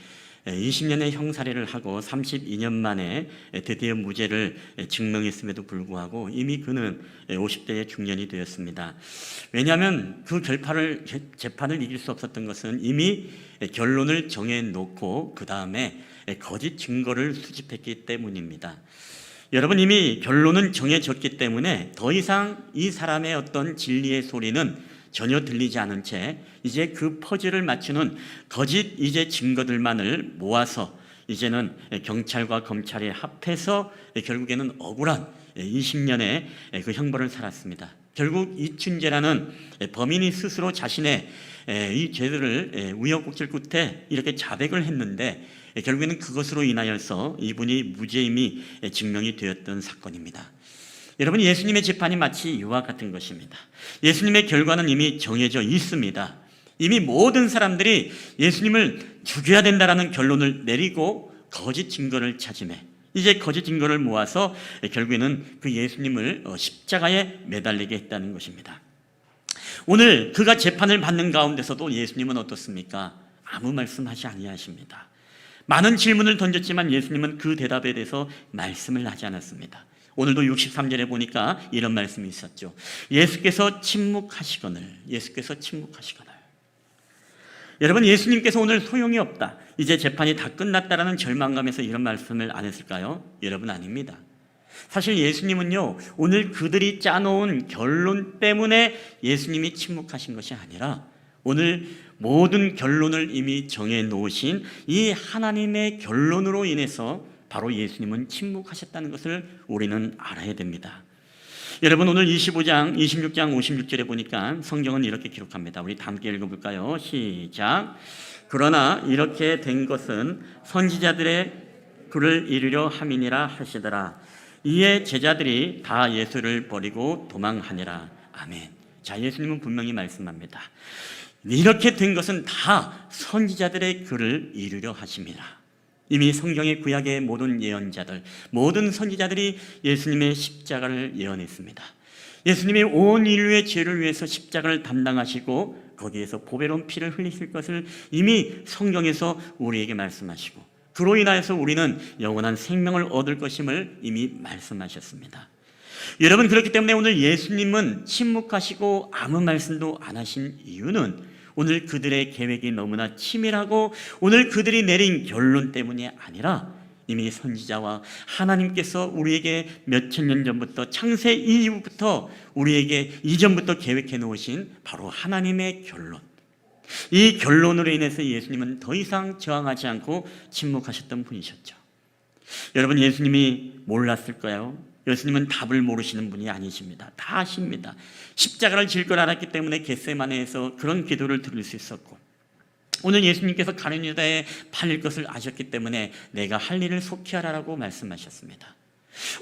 20년의 형사례를 하고 32년 만에 드디어 무죄를 증명했음에도 불구하고 이미 그는 50대의 중년이 되었습니다. 왜냐하면 그 재판을 이길 수 없었던 것은 이미 결론을 정해놓고 그 다음에 거짓 증거를 수집했기 때문입니다. 여러분, 이미 결론은 정해졌기 때문에 더 이상 이 사람의 어떤 진리의 소리는 전혀 들리지 않은 채 이제 그 퍼즐을 맞추는 거짓 증거들만을 모아서 이제는 경찰과 검찰이 합해서 결국에는 억울한 20년의 그 형벌을 살았습니다. 결국 이춘재라는 범인이 스스로 자신의 이 죄들을 우여곡절 끝에 이렇게 자백을 했는데 결국에는 그것으로 인하여서 이분이 무죄임이 증명이 되었던 사건입니다. 여러분, 예수님의 재판이 마치 이와 같은 것입니다. 예수님의 결과는 이미 정해져 있습니다. 이미 모든 사람들이 예수님을 죽여야 된다라는 결론을 내리고 거짓 증거를 찾으매 이제 거짓 증거를 모아서 결국에는 그 예수님을 십자가에 매달리게 했다는 것입니다. 오늘 그가 재판을 받는 가운데서도 예수님은 어떻습니까? 아무 말씀하지 아니하십니다. 많은 질문을 던졌지만 예수님은 그 대답에 대해서 말씀을 하지 않았습니다. 오늘도 63절에 보니까 이런 말씀이 있었죠. 예수께서 침묵하시거늘. 여러분, 예수님께서 오늘 소용이 없다, 이제 재판이 다 끝났다라는 절망감에서 이런 말씀을 안 했을까요? 여러분, 아닙니다. 사실 예수님은요, 오늘 그들이 짜놓은 결론 때문에 예수님이 침묵하신 것이 아니라 오늘 모든 결론을 이미 정해놓으신 이 하나님의 결론으로 인해서 바로 예수님은 침묵하셨다는 것을 우리는 알아야 됩니다. 여러분, 오늘 25장, 26장, 56절에 보니까 성경은 이렇게 기록합니다. 우리 다 함께 읽어볼까요? 시작. 그러나 이렇게 된 것은 선지자들의 그를 이루려 함이니라 하시더라. 이에 제자들이 다 예수를 버리고 도망하니라. 아멘. 자, 예수님은 분명히 말씀합니다. 이렇게 된 것은 다 선지자들의 글을 이루려 하심이라. 이미 성경의 구약의 모든 예언자들, 모든 선지자들이 예수님의 십자가를 예언했습니다. 예수님이 온 인류의 죄를 위해서 십자가를 담당하시고 거기에서 보배로운 피를 흘리실 것을 이미 성경에서 우리에게 말씀하시고 그로 인하여서 우리는 영원한 생명을 얻을 것임을 이미 말씀하셨습니다. 여러분, 그렇기 때문에 오늘 예수님은 침묵하시고 아무 말씀도 안 하신 이유는 오늘 그들의 계획이 너무나 치밀하고 오늘 그들이 내린 결론 때문이 아니라 이미 선지자와 하나님께서 우리에게 몇천 년 전부터 창세 이후부터 우리에게 이전부터 계획해 놓으신 바로 하나님의 결론, 이 결론으로 인해서 예수님은 더 이상 저항하지 않고 침묵하셨던 분이셨죠. 여러분, 예수님이 몰랐을까요? 예수님은 답을 모르시는 분이 아니십니다. 다 아십니다. 십자가를 질 걸 알았기 때문에 겟세마네에서 그런 기도를 드릴 수 있었고, 오늘 예수님께서 가룟 유다에 팔릴 것을 아셨기 때문에 내가 할 일을 속히 하라라고 말씀하셨습니다.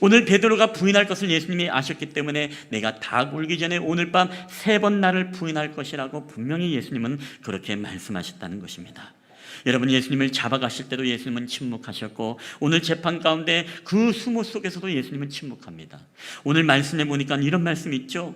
오늘 베드로가 부인할 것을 예수님이 아셨기 때문에 내가 닭 울기 전에 오늘 밤 3번 나를 부인할 것이라고 분명히 예수님은 그렇게 말씀하셨다는 것입니다. 여러분, 예수님을 잡아가실 때도 예수님은 침묵하셨고, 오늘 재판 가운데 그 수모 속에서도 예수님은 침묵합니다. 오늘 말씀에 보니까 이런 말씀이 있죠.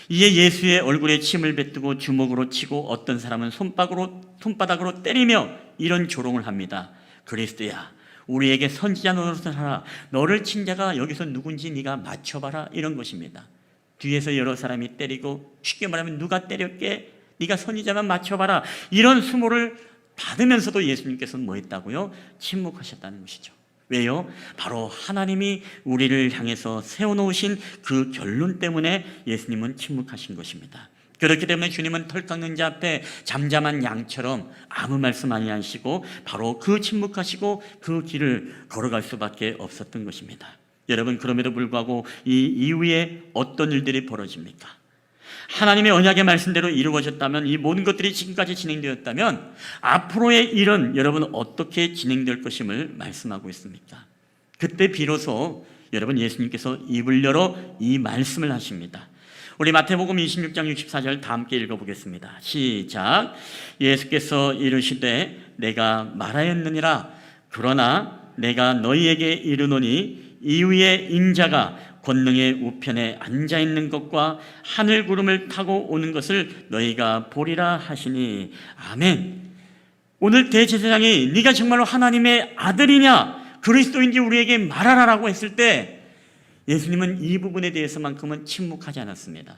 이에 예수의 얼굴에 침을 뱉고 주먹으로 치고 어떤 사람은 손바닥으로 때리며 이런 조롱을 합니다. 그리스도야, 우리에게 선지자 노릇을 하라. 너를 친 자가 여기서 누군지 네가 맞춰봐라. 이런 것입니다. 뒤에서 여러 사람이 때리고, 쉽게 말하면 누가 때렸게? 네가 선지자만 맞춰봐라. 이런 수모를 받으면서도 예수님께서는 뭐 했다고요? 침묵하셨다는 것이죠. 왜요? 바로 하나님이 우리를 향해서 세워놓으신 그 결론 때문에 예수님은 침묵하신 것입니다. 그렇기 때문에 주님은 털 깎는 자 앞에 잠잠한 양처럼 아무 말씀 안 하시고 바로 그 침묵하시고 그 길을 걸어갈 수밖에 없었던 것입니다. 여러분, 그럼에도 불구하고 이 이후에 어떤 일들이 벌어집니까? 하나님의 언약의 말씀대로 이루어졌다면, 이 모든 것들이 지금까지 진행되었다면 앞으로의 일은 여러분 어떻게 진행될 것임을 말씀하고 있습니까? 그때 비로소 여러분 예수님께서 입을 열어 이 말씀을 하십니다. 우리 마태복음 26장 64절 다 함께 읽어보겠습니다. 시작. 예수께서 이르시되 내가 말하였느니라. 그러나 내가 너희에게 이르노니 이후에 인자가 권능의 우편에 앉아있는 것과 하늘 구름을 타고 오는 것을 너희가 보리라 하시니. 아멘. 오늘 대제사장이 네가 정말로 하나님의 아들이냐 그리스도인지 우리에게 말하라라고 했을 때 예수님은 이 부분에 대해서만큼은 침묵하지 않았습니다.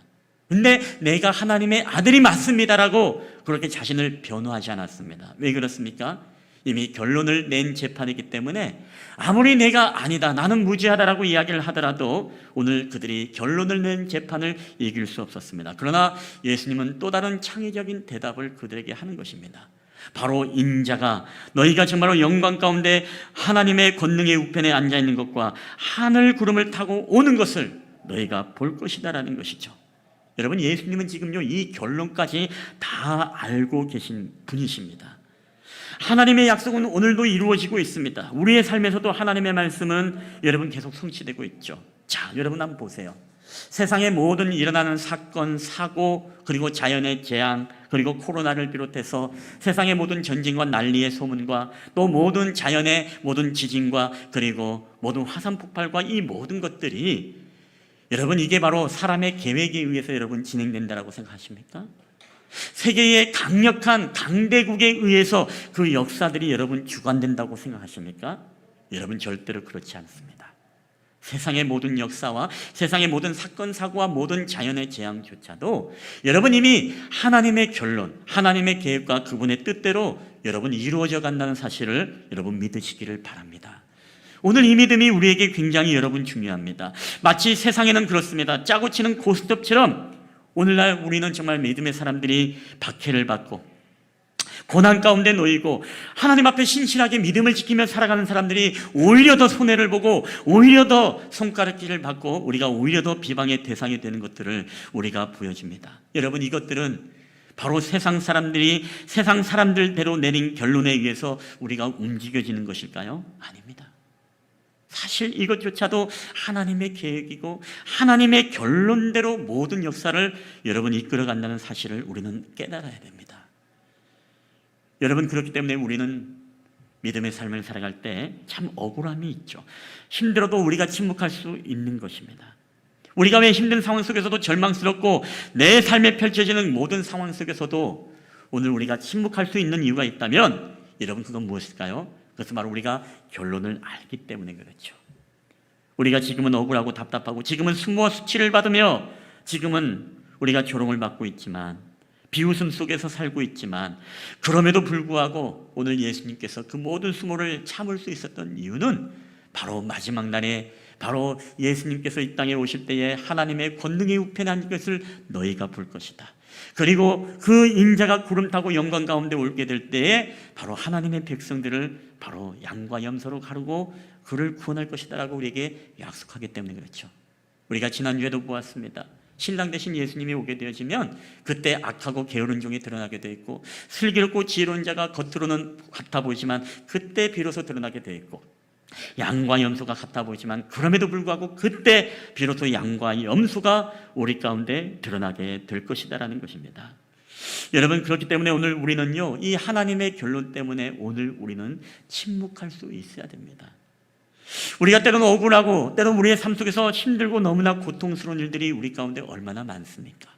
근데 내가 하나님의 아들이 맞습니다라고 그렇게 자신을 변호하지 않았습니다. 왜 그렇습니까? 이미 결론을 낸 재판이기 때문에 아무리 내가 아니다, 나는 무죄하다라고 이야기를 하더라도 오늘 그들이 결론을 낸 재판을 이길 수 없었습니다. 그러나 예수님은 또 다른 창의적인 대답을 그들에게 하는 것입니다. 바로 인자가 너희가 정말로 영광 가운데 하나님의 권능의 우편에 앉아있는 것과 하늘 구름을 타고 오는 것을 너희가 볼 것이다라는 것이죠. 여러분, 예수님은 지금요 이 결론까지 다 알고 계신 분이십니다. 하나님의 약속은 오늘도 이루어지고 있습니다. 우리의 삶에서도 하나님의 말씀은 여러분 계속 성취되고 있죠. 자, 여러분 한번 보세요. 세상의 모든 일어나는 사건, 사고, 그리고 자연의 재앙, 그리고 코로나를 비롯해서 세상의 모든 전쟁과 난리의 소문과 또 모든 자연의 모든 지진과 그리고 모든 화산 폭발과 이 모든 것들이 여러분 이게 바로 사람의 계획에 의해서 여러분 진행된다라고 생각하십니까? 세계의 강력한 강대국에 의해서 그 역사들이 여러분 주관된다고 생각하십니까? 여러분 절대로 그렇지 않습니다. 세상의 모든 역사와 세상의 모든 사건, 사고와 모든 자연의 재앙조차도 여러분 이미 하나님의 결론, 하나님의 계획과 그분의 뜻대로 여러분 이루어져 간다는 사실을 여러분 믿으시기를 바랍니다. 오늘 이 믿음이 우리에게 굉장히 여러분 중요합니다. 마치 세상에는 그렇습니다. 짜고 치는 고스톱처럼 오늘날 우리는 정말 믿음의 사람들이 박해를 받고 고난 가운데 놓이고 하나님 앞에 신실하게 믿음을 지키며 살아가는 사람들이 오히려 더 손해를 보고 오히려 더 손가락질을 받고 우리가 오히려 더 비방의 대상이 되는 것들을 우리가 보여집니다. 여러분, 이것들은 바로 세상 사람들이 세상 사람들대로 내린 결론에 의해서 우리가 움직여지는 것일까요? 아닙니다. 사실 이것조차도 하나님의 계획이고 하나님의 결론대로 모든 역사를 여러분 이끌어간다는 사실을 우리는 깨달아야 됩니다. 여러분, 그렇기 때문에 우리는 믿음의 삶을 살아갈 때 참 억울함이 있죠. 힘들어도 우리가 침묵할 수 있는 것입니다. 우리가 왜 힘든 상황 속에서도 절망스럽고 내 삶에 펼쳐지는 모든 상황 속에서도 오늘 우리가 침묵할 수 있는 이유가 있다면 여러분 그건 무엇일까요? 그것은 바로 우리가 결론을 알기 때문에 그렇죠. 우리가 지금은 억울하고 답답하고 지금은 수모와 수치를 받으며 지금은 우리가 조롱을 받고 있지만 비웃음 속에서 살고 있지만 그럼에도 불구하고 오늘 예수님께서 그 모든 수모를 참을 수 있었던 이유는 바로 마지막 날에 바로 예수님께서 이 땅에 오실 때에 하나님의 권능이 우편한 것을 너희가 볼 것이다. 그리고 그 인자가 구름 타고 영광 가운데 올게 될 때에 바로 하나님의 백성들을 바로 양과 염소로 가르고 그를 구원할 것이다 라고 우리에게 약속하기 때문에 그렇죠. 우리가 지난주에도 보았습니다. 신랑 대신 예수님이 오게 되어지면 그때 악하고 게으른 종이 드러나게 되어 있고 슬기롭고 지혜로운 자가 겉으로는 같아 보이지만 그때 비로소 드러나게 되어 있고 양과 염소가 같아 보이지만 그럼에도 불구하고 그때 비로소 양과 염소가 우리 가운데 드러나게 될 것이다라는 것입니다. 여러분, 그렇기 때문에 오늘 우리는요, 이 하나님의 결론 때문에 오늘 우리는 침묵할 수 있어야 됩니다. 우리가 때로는 억울하고 때로는 우리의 삶 속에서 힘들고 너무나 고통스러운 일들이 우리 가운데 얼마나 많습니까?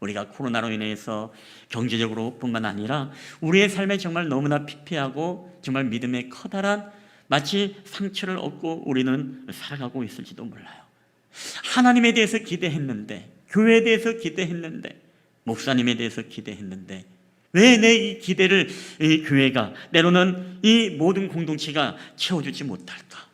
우리가 코로나로 인해서 경제적으로 뿐만 아니라 우리의 삶에 정말 너무나 피폐하고 정말 믿음의 커다란 마치 상처를 얻고 우리는 살아가고 있을지도 몰라요. 하나님에 대해서 기대했는데, 교회에 대해서 기대했는데, 목사님에 대해서 기대했는데 왜 내 이 기대를 이 교회가 때로는 이 모든 공동체가 채워주지 못할까?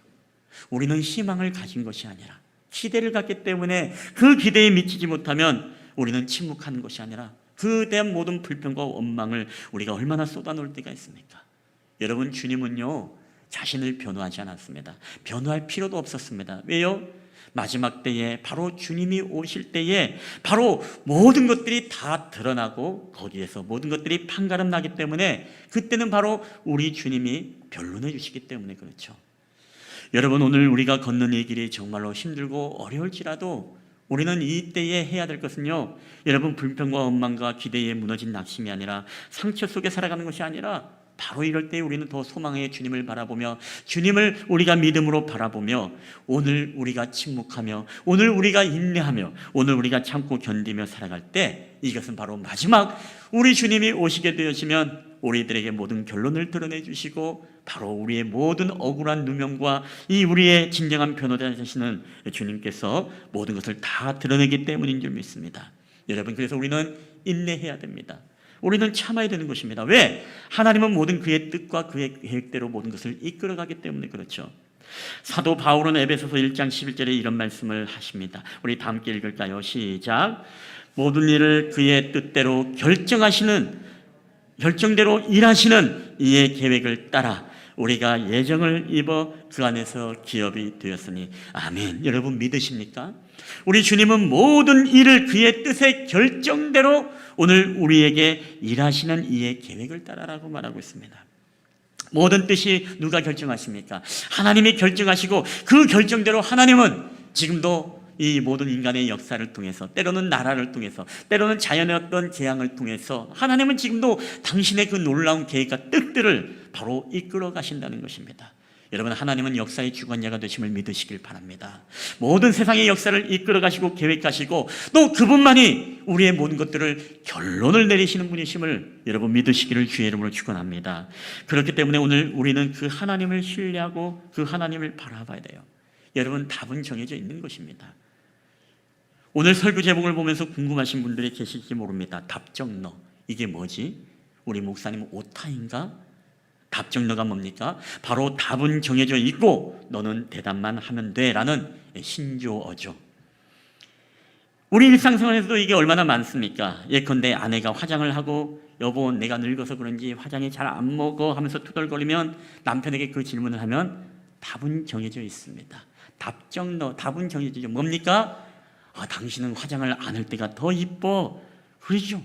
우리는 희망을 가진 것이 아니라 기대를 갖기 때문에 그 기대에 미치지 못하면 우리는 침묵하는 것이 아니라 그에 대한 모든 불평과 원망을 우리가 얼마나 쏟아놓을 때가 있습니까? 여러분, 주님은요 자신을 변호하지 않았습니다. 변호할 필요도 없었습니다. 왜요? 마지막 때에 바로 주님이 오실 때에 바로 모든 것들이 다 드러나고 거기에서 모든 것들이 판가름 나기 때문에 그때는 바로 우리 주님이 변론해 주시기 때문에 그렇죠. 여러분, 오늘 우리가 걷는 이 길이 정말로 힘들고 어려울지라도 우리는 이 때에 해야 될 것은요, 여러분, 불평과 원망과 기대에 무너진 낙심이 아니라 상처 속에 살아가는 것이 아니라 바로 이럴 때 우리는 더 소망의 주님을 바라보며 주님을 우리가 믿음으로 바라보며 오늘 우리가 침묵하며 오늘 우리가 인내하며 오늘 우리가 참고 견디며 살아갈 때 이것은 바로 마지막 우리 주님이 오시게 되어지면 우리들에게 모든 결론을 드러내 주시고 바로 우리의 모든 억울한 누명과 이 우리의 진정한 변호자 되시는 주님께서 모든 것을 다 드러내기 때문인 줄 믿습니다. 여러분, 그래서 우리는 인내해야 됩니다. 우리는 참아야 되는 것입니다. 왜? 하나님은 모든 그의 뜻과 그의 계획대로 모든 것을 이끌어가기 때문에 그렇죠. 사도 바울은 에베소서 1장 11절에 이런 말씀을 하십니다. 우리 다 함께 읽을까요? 시작. 모든 일을 그의 뜻대로 결정대로 일하시는 이의 계획을 따라 우리가 예정을 입어 그 안에서 기업이 되었으니 아멘. 여러분, 믿으십니까? 우리 주님은 모든 일을 그의 뜻의 결정대로 오늘 우리에게 일하시는 이의 계획을 따라라고 말하고 있습니다. 모든 뜻이 누가 결정하십니까? 하나님이 결정하시고 그 결정대로 하나님은 지금도 이 모든 인간의 역사를 통해서 때로는 나라를 통해서 때로는 자연의 어떤 재앙을 통해서 하나님은 지금도 당신의 그 놀라운 계획과 뜻들을 바로 이끌어 가신다는 것입니다. 여러분, 하나님은 역사의 주관자가 되심을 믿으시길 바랍니다. 모든 세상의 역사를 이끌어 가시고 계획하시고 또 그분만이 우리의 모든 것들을 결론을 내리시는 분이심을 여러분 믿으시기를 주의 이름으로 축원합니다. 그렇기 때문에 오늘 우리는 그 하나님을 신뢰하고 그 하나님을 바라봐야 돼요. 여러분, 답은 정해져 있는 것입니다. 오늘 설교 제목을 보면서 궁금하신 분들이 계실지 모릅니다. 답정너, 이게 뭐지? 우리 목사님 오타인가? 답정너가 뭡니까? 바로 답은 정해져 있고 너는 대답만 하면 돼 라는 신조어죠. 우리 일상생활에서도 이게 얼마나 많습니까? 예컨대 아내가 화장을 하고 여보 내가 늙어서 그런지 화장이 잘 안 먹어 하면서 투덜거리면 남편에게 그 질문을 하면 답은 정해져 있습니다. 답정너, 답은 정해지죠. 뭡니까? 당신은 화장을 안 할 때가 더 이뻐. 그러죠.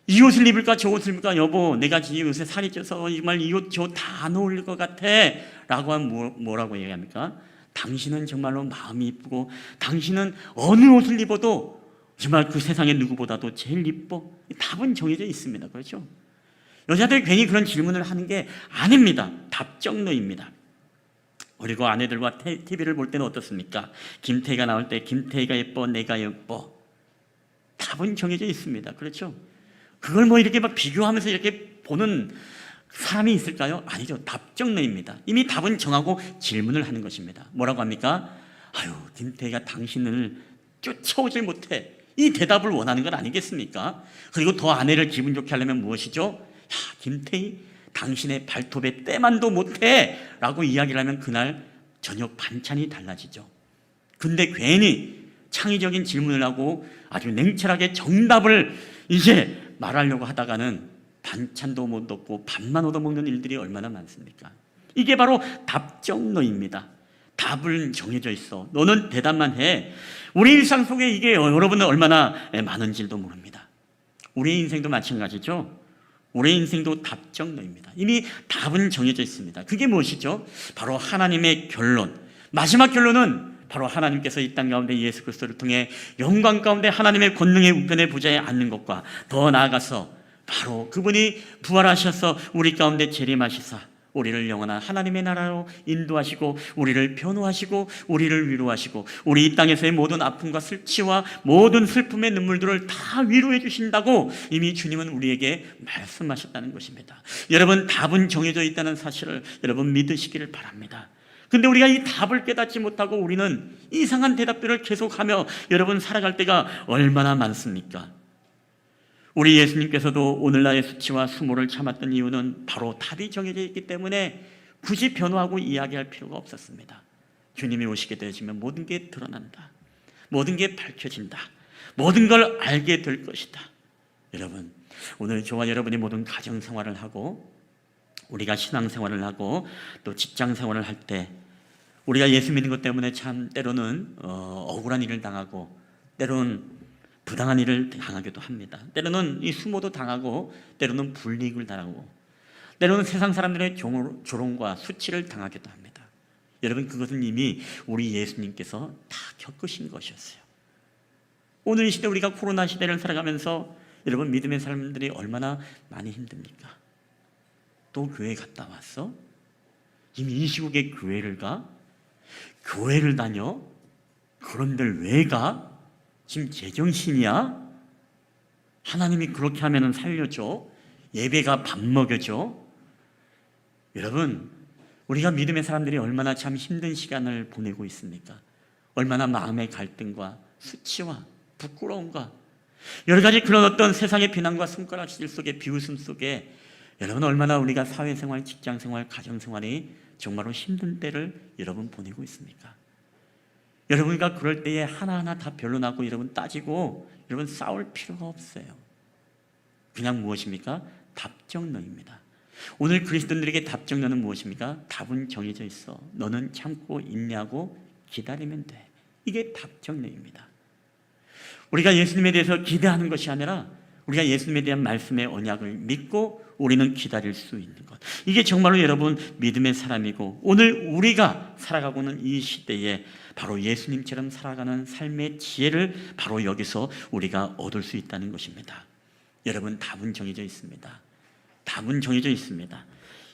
이 옷을 입을까 저 옷을 입을까 여보 내가 지금 요새 살이 쪄서 정말 이 옷 저 옷 다 안 어울릴 것 같아 라고 하면 뭐라고 얘기합니까? 당신은 정말로 마음이 이쁘고 당신은 어느 옷을 입어도 정말 그 세상의 누구보다도 제일 이뻐. 답은 정해져 있습니다. 그렇죠? 여자들이 괜히 그런 질문을 하는 게 아닙니다. 답정너입니다. 그리고 아내들과 TV를 볼 때는 어떻습니까? 김태희가 나올 때 김태희가 예뻐 내가 예뻐. 답은 정해져 있습니다. 그렇죠? 그걸 뭐 이렇게 막 비교하면서 이렇게 보는 사람이 있을까요? 아니죠. 답정너입니다. 이미 답은 정하고 질문을 하는 것입니다. 뭐라고 합니까? 아유, 김태희가 당신을 쫓아오질 못해. 이 대답을 원하는 건 아니겠습니까? 그리고 더 아내를 기분 좋게 하려면 무엇이죠? 야, 김태희, 당신의 발톱에 때만도 못해 라고 이야기를 하면 그날 저녁 반찬이 달라지죠. 근데 괜히 창의적인 질문을 하고 아주 냉철하게 정답을 이제 말하려고 하다가는 반찬도 못 얻고 밥만 얻어먹는 일들이 얼마나 많습니까? 이게 바로 답정너입니다. 답은 정해져 있어. 너는 대답만 해. 우리 일상 속에 이게 여러분은 얼마나 많은지도 모릅니다. 우리 인생도 마찬가지죠. 우리 인생도 답정너입니다. 이미 답은 정해져 있습니다. 그게 무엇이죠? 바로 하나님의 결론. 마지막 결론은 바로 하나님께서 이 땅 가운데 예수 그리스도를 통해 영광 가운데 하나님의 권능의 우편에 부자에 앉는 것과 더 나아가서 바로 그분이 부활하셔서 우리 가운데 재림하시사 우리를 영원한 하나님의 나라로 인도하시고 우리를 변호하시고 우리를 위로하시고 우리 이 땅에서의 모든 아픔과 슬치와 모든 슬픔의 눈물들을 다 위로해 주신다고 이미 주님은 우리에게 말씀하셨다는 것입니다. 여러분, 답은 정해져 있다는 사실을 여러분 믿으시기를 바랍니다. 근데 우리가 이 답을 깨닫지 못하고 우리는 이상한 대답들을 계속하며 여러분 살아갈 때가 얼마나 많습니까? 우리 예수님께서도 오늘날의 수치와 수모를 참았던 이유는 바로 답이 정해져 있기 때문에 굳이 변호하고 이야기할 필요가 없었습니다. 주님이 오시게 되시면 모든 게 드러난다. 모든 게 밝혀진다. 모든 걸 알게 될 것이다. 여러분, 오늘 저와 여러분이 모든 가정생활을 하고 우리가 신앙생활을 하고 또 직장생활을 할 때 우리가 예수 믿는 것 때문에 참 때로는 억울한 일을 당하고 때로는 부당한 일을 당하기도 합니다. 때로는 이 수모도 당하고 때로는 불이익을 당하고 때로는 세상 사람들의 조롱과 수치를 당하기도 합니다. 여러분, 그것은 이미 우리 예수님께서 다 겪으신 것이었어요. 오늘 이 시대 우리가 코로나 시대를 살아가면서 여러분 믿음의 사람들이 얼마나 많이 힘듭니까? 또 교회 갔다 왔어? 이미 이 시국에 교회를 가? 교회를 다녀? 그런 데를 왜 가? 지금 제정신이야? 하나님이 그렇게 하면 살려줘? 예배가 밥 먹여줘? 여러분, 우리가 믿음의 사람들이 얼마나 참 힘든 시간을 보내고 있습니까? 얼마나 마음의 갈등과 수치와 부끄러움과 여러 가지 그런 어떤 세상의 비난과 손가락질 속에 비웃음 속에 여러분 얼마나 우리가 사회생활, 직장생활, 가정생활이 정말로 힘든 때를 여러분 보내고 있습니까? 여러분과 그럴 때에 하나하나 다 변론하고 여러분 따지고 여러분 싸울 필요가 없어요. 그냥 무엇입니까? 답정너입니다. 오늘 그리스도인들에게 답정너는 무엇입니까? 답은 정해져 있어. 너는 참고 인내하고 기다리면 돼. 이게 답정너입니다. 우리가 예수님에 대해서 기대하는 것이 아니라 우리가 예수님에 대한 말씀의 언약을 믿고 우리는 기다릴 수 있는 것. 이게 정말로 여러분 믿음의 사람이고 오늘 우리가 살아가고는 이 시대에 바로 예수님처럼 살아가는 삶의 지혜를 바로 여기서 우리가 얻을 수 있다는 것입니다. 여러분, 답은 정해져 있습니다. 답은 정해져 있습니다.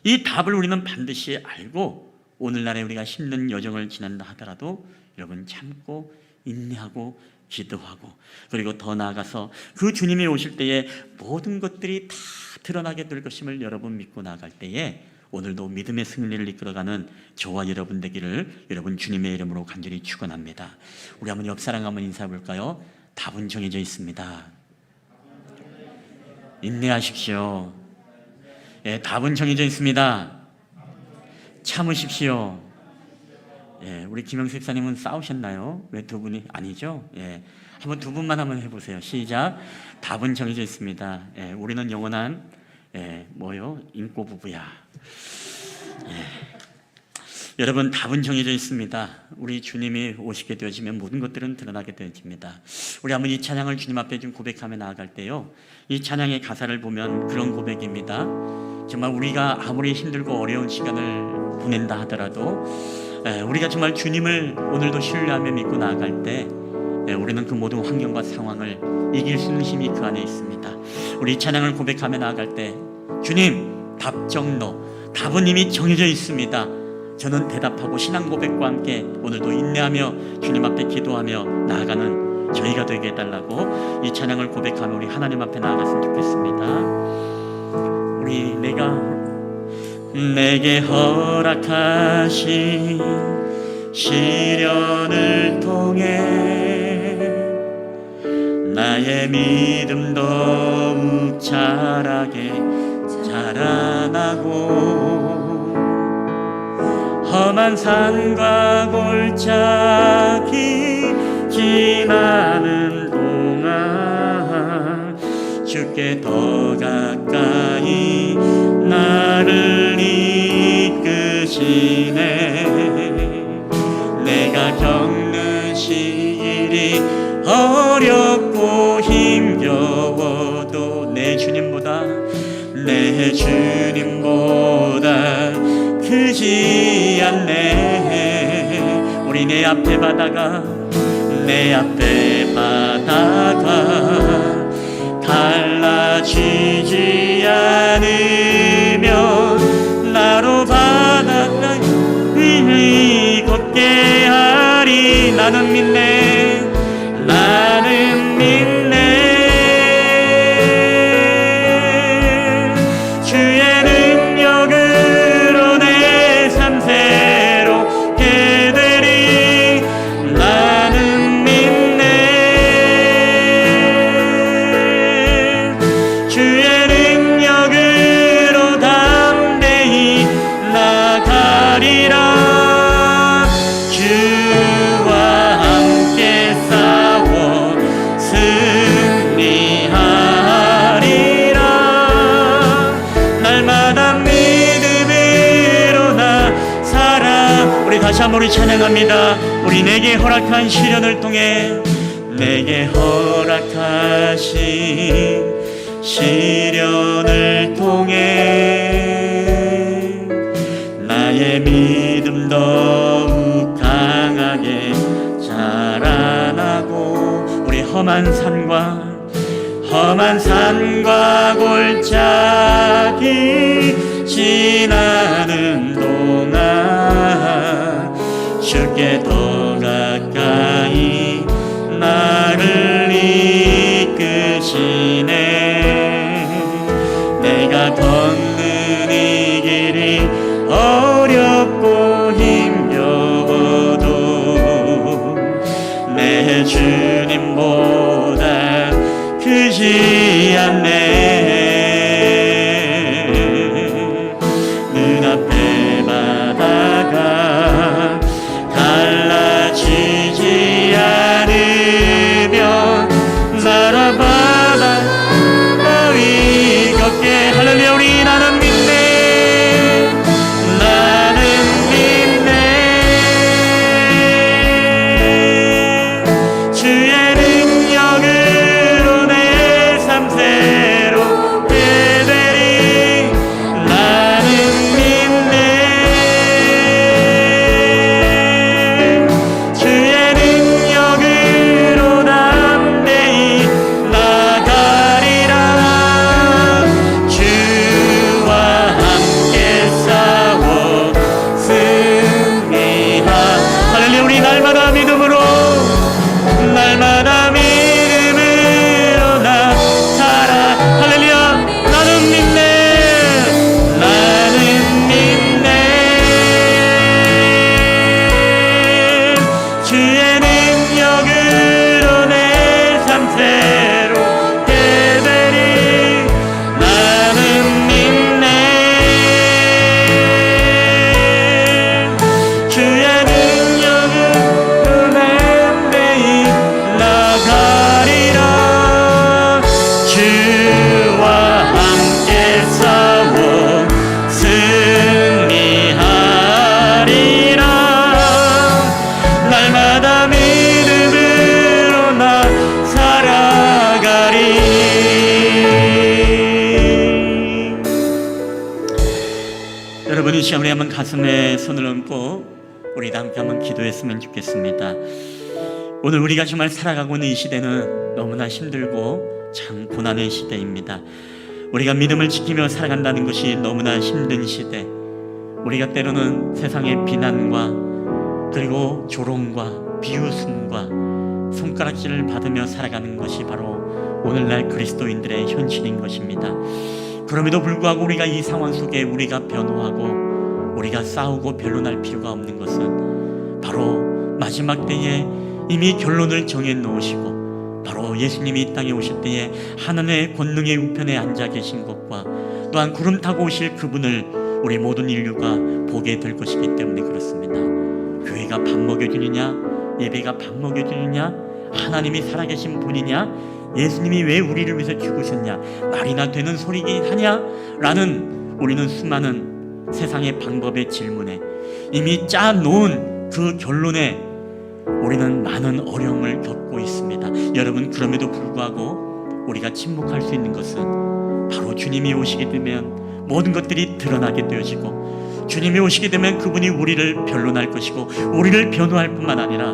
이 답을 우리는 반드시 알고 오늘날에 우리가 힘든 여정을 지난다 하더라도 여러분 참고 인내하고 기도하고 그리고 더 나아가서 그 주님이 오실 때에 모든 것들이 다 드러나게 될 것임을 여러분 믿고 나아갈 때에 오늘도 믿음의 승리를 이끌어가는 저와 여러분 되기를 여러분 주님의 이름으로 간절히 축원합니다. 우리 한번 옆 사람 한번 인사해 볼까요? 답은 정해져 있습니다. 인내하십시오. 예, 답은 정해져 있습니다. 참으십시오. 예, 우리 김영수 집사님은 싸우셨나요? 왜 두 분이 아니죠? 예, 한번 두 분만 한번 해보세요. 시작. 답은 정해져 있습니다. 예, 우리는 영원한 인고 부부야. 예. 여러분, 답은 정해져 있습니다. 우리 주님이 오시게 되어지면 모든 것들은 드러나게 되어집니다. 우리 한번 이 찬양을 주님 앞에 좀 고백하며 나아갈 때요, 이 찬양의 가사를 보면 그런 고백입니다. 정말 우리가 아무리 힘들고 어려운 시간을 보낸다 하더라도 우리가 정말 주님을 오늘도 신뢰하며 믿고 나아갈 때 우리는 그 모든 환경과 상황을 이길 수 있는 힘이 그 안에 있습니다. 우리 이 찬양을 고백하며 나아갈 때 주님, 답정너, 답은 이미 정해져 있습니다. 저는 대답하고 신앙 고백과 함께 오늘도 인내하며 주님 앞에 기도하며 나아가는 저희가 되게 해달라고 이 찬양을 고백하며 우리 하나님 앞에 나아갔으면 좋겠습니다. 우리 내게 허락하신 시련을 통해 나의 믿음 더욱 자라게 자라나고 험한 산과 골짜기 지나는 동안 주께 더 가까이 나를 이끄시네. 내가 겪는 시일이 어렵고 힘겨워도 내 주님보다 크지 않네. 우리 내 앞에 바다가 갈라지지 않으면 나로 바다가 걷게 하리. 나는 믿네. 주의 능력으로 내 삶 새롭게 되리. 나는 믿네. 주의 능력으로 담대히 나가리라. 주와 함께 싸워 승리하리라. 날마다 믿음으로 나 살아. 우리 다시 한번 우리 찬양합니다. 우리 내게 허락한 시련을 통해 내게 허락하신 시련을 통해 나의 믿음 더욱 강하게 자라나고 우리 험한 산과 골짜기 지나는 동안 주께 더 가까이 나를 이끄시네. 내가 걷는 이 길이 어렵고 힘겨워도 내 주님보다 크지 않네. 눈앞에 바다가 갈라지지 않으면 나라 바다 위 걷게. 할렐루야. 우리 나는 믿네. 나는 믿네. 주의 능력으로 내 삶 새롭게 되리. 나는 믿네. 주의 능력으로 담대히 나가리라. 주와 함께 싸워 승리하. 할렐루야. 우리 날마다 믿음으로 나 살아. 할렐루야. 나는 믿네. 주의 능력으로 내 삶 새롭게 되리. 나는 믿네. 주의 능력으로 담대히 나가리라. 주와 함께 싸워 승리하리라. 날마다 믿음으로 나 살아가리. 여러분 이 시간 우리 한번 가슴에 손을 얹고 우리 다 함께 한번 기도했으면 좋겠습니다. 오늘 우리가 정말 살아가고 있는 이 시대는 너무나 힘들고 참 고난의 시대입니다. 우리가 믿음을 지키며 살아간다는 것이 너무나 힘든 시대. 우리가 때로는 세상의 비난과 그리고 조롱과 비웃음과 손가락질을 받으며 살아가는 것이 바로 오늘날 그리스도인들의 현실인 것입니다. 그럼에도 불구하고 우리가 이 상황 속에 우리가 변호하고 우리가 싸우고 변론할 필요가 없는 것은 바로 마지막 때에 이미 결론을 정해 놓으시고 바로 예수님이 이 땅에 오실 때에 하늘의 권능의 우편에 앉아 계신 것과 또한 구름 타고 오실 그분을 우리 모든 인류가 보게 될 것이기 때문에 그렇습니다. 교회가 밥 먹여주느냐, 예배가 밥 먹여주느냐, 하나님이 살아계신 분이냐, 예수님이 왜 우리를 위해서 죽으셨냐, 말이나 되는 소리긴 하냐 라는 우리는 수많은 세상의 방법의 질문에 이미 짜놓은 그 결론에 우리는 많은 어려움을 겪고 있습니다. 여러분, 그럼에도 불구하고 우리가 침묵할 수 있는 것은 바로 주님이 오시게 되면 모든 것들이 드러나게 되어지고, 주님이 오시게 되면 그분이 우리를 변론할 것이고 우리를 변호할 뿐만 아니라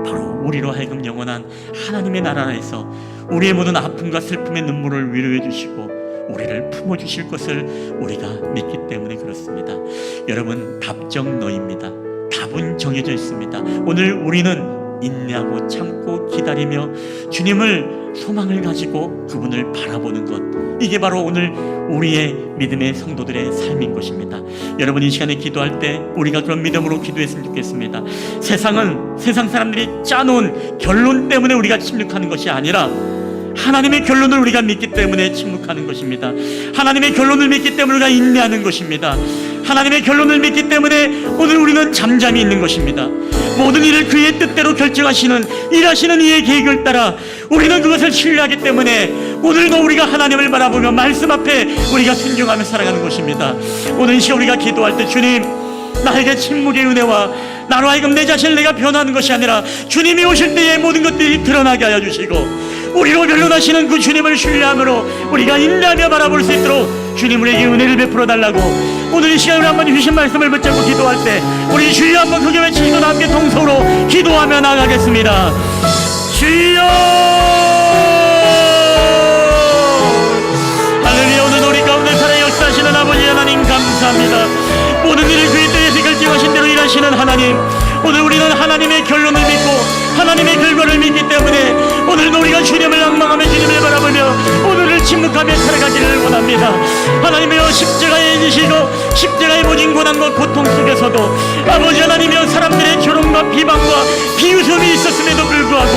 바로 우리로 하여금 영원한 하나님의 나라에서 우리의 모든 아픔과 슬픔의 눈물을 위로해 주시고 우리를 품어주실 것을 우리가 믿기 때문에 그렇습니다. 여러분, 답정 너입니다. 답은 정해져 있습니다. 오늘 우리는 인내하고 참고 기다리며 주님을 소망을 가지고 그분을 바라보는 것, 이게 바로 오늘 우리의 믿음의 성도들의 삶인 것입니다. 여러분, 이 시간에 기도할 때 우리가 그런 믿음으로 기도했으면 좋겠습니다. 세상 사람들이 짜놓은 결론 때문에 우리가 침묵하는 것이 아니라 하나님의 결론을 우리가 믿기 때문에 침묵하는 것입니다. 하나님의 결론을 믿기 때문에 우리가 인내하는 것입니다. 하나님의 결론을 믿기 때문에 오늘 우리는 잠잠히 있는 것입니다. 모든 일을 그의 뜻대로 결정하시는, 일하시는 이의 계획을 따라 우리는 그것을 신뢰하기 때문에 오늘도 우리가 하나님을 바라보며 말씀 앞에 우리가 순종하며 살아가는 것입니다. 오늘 이 시간 우리가 기도할 때, 주님, 나에게 침묵의 은혜와 나로 하여금 내 자신을 내가 변화하는 것이 아니라 주님이 오실 때에 모든 것들이 드러나게 하여 주시고 우리로 변론하시는 그 주님을 신뢰함으로 우리가 인내하며 바라볼 수 있도록 주님 우리에게 은혜를 베풀어 달라고, 오늘 이 시간에 한번 주신 말씀을 붙잡고 기도할 때 우리 주여 한번 크게 외치고 함께 동서로 기도하며 나가겠습니다. 주여, 할렐루야. 오늘 우리 가운데 살아 역사하시는 아버지 하나님 감사합니다. 모든 일을 그의 뜻에서 결정하신 대로 일하시는 하나님, 오늘 우리는 하나님의 결론을 믿고 하나님의 결과를 믿기 때문에 오늘도 우리가 주님을 앙망하며 주님을 바라보며 오늘을 침묵하며 살아가기를 원합니다. 하나님이여, 십자가에 지시고 십자가의 모진 고난과 고통 속에서도 아버지 하나님이여, 사람들의 조롱과 비방과 비웃음이 있었음에도 불구하고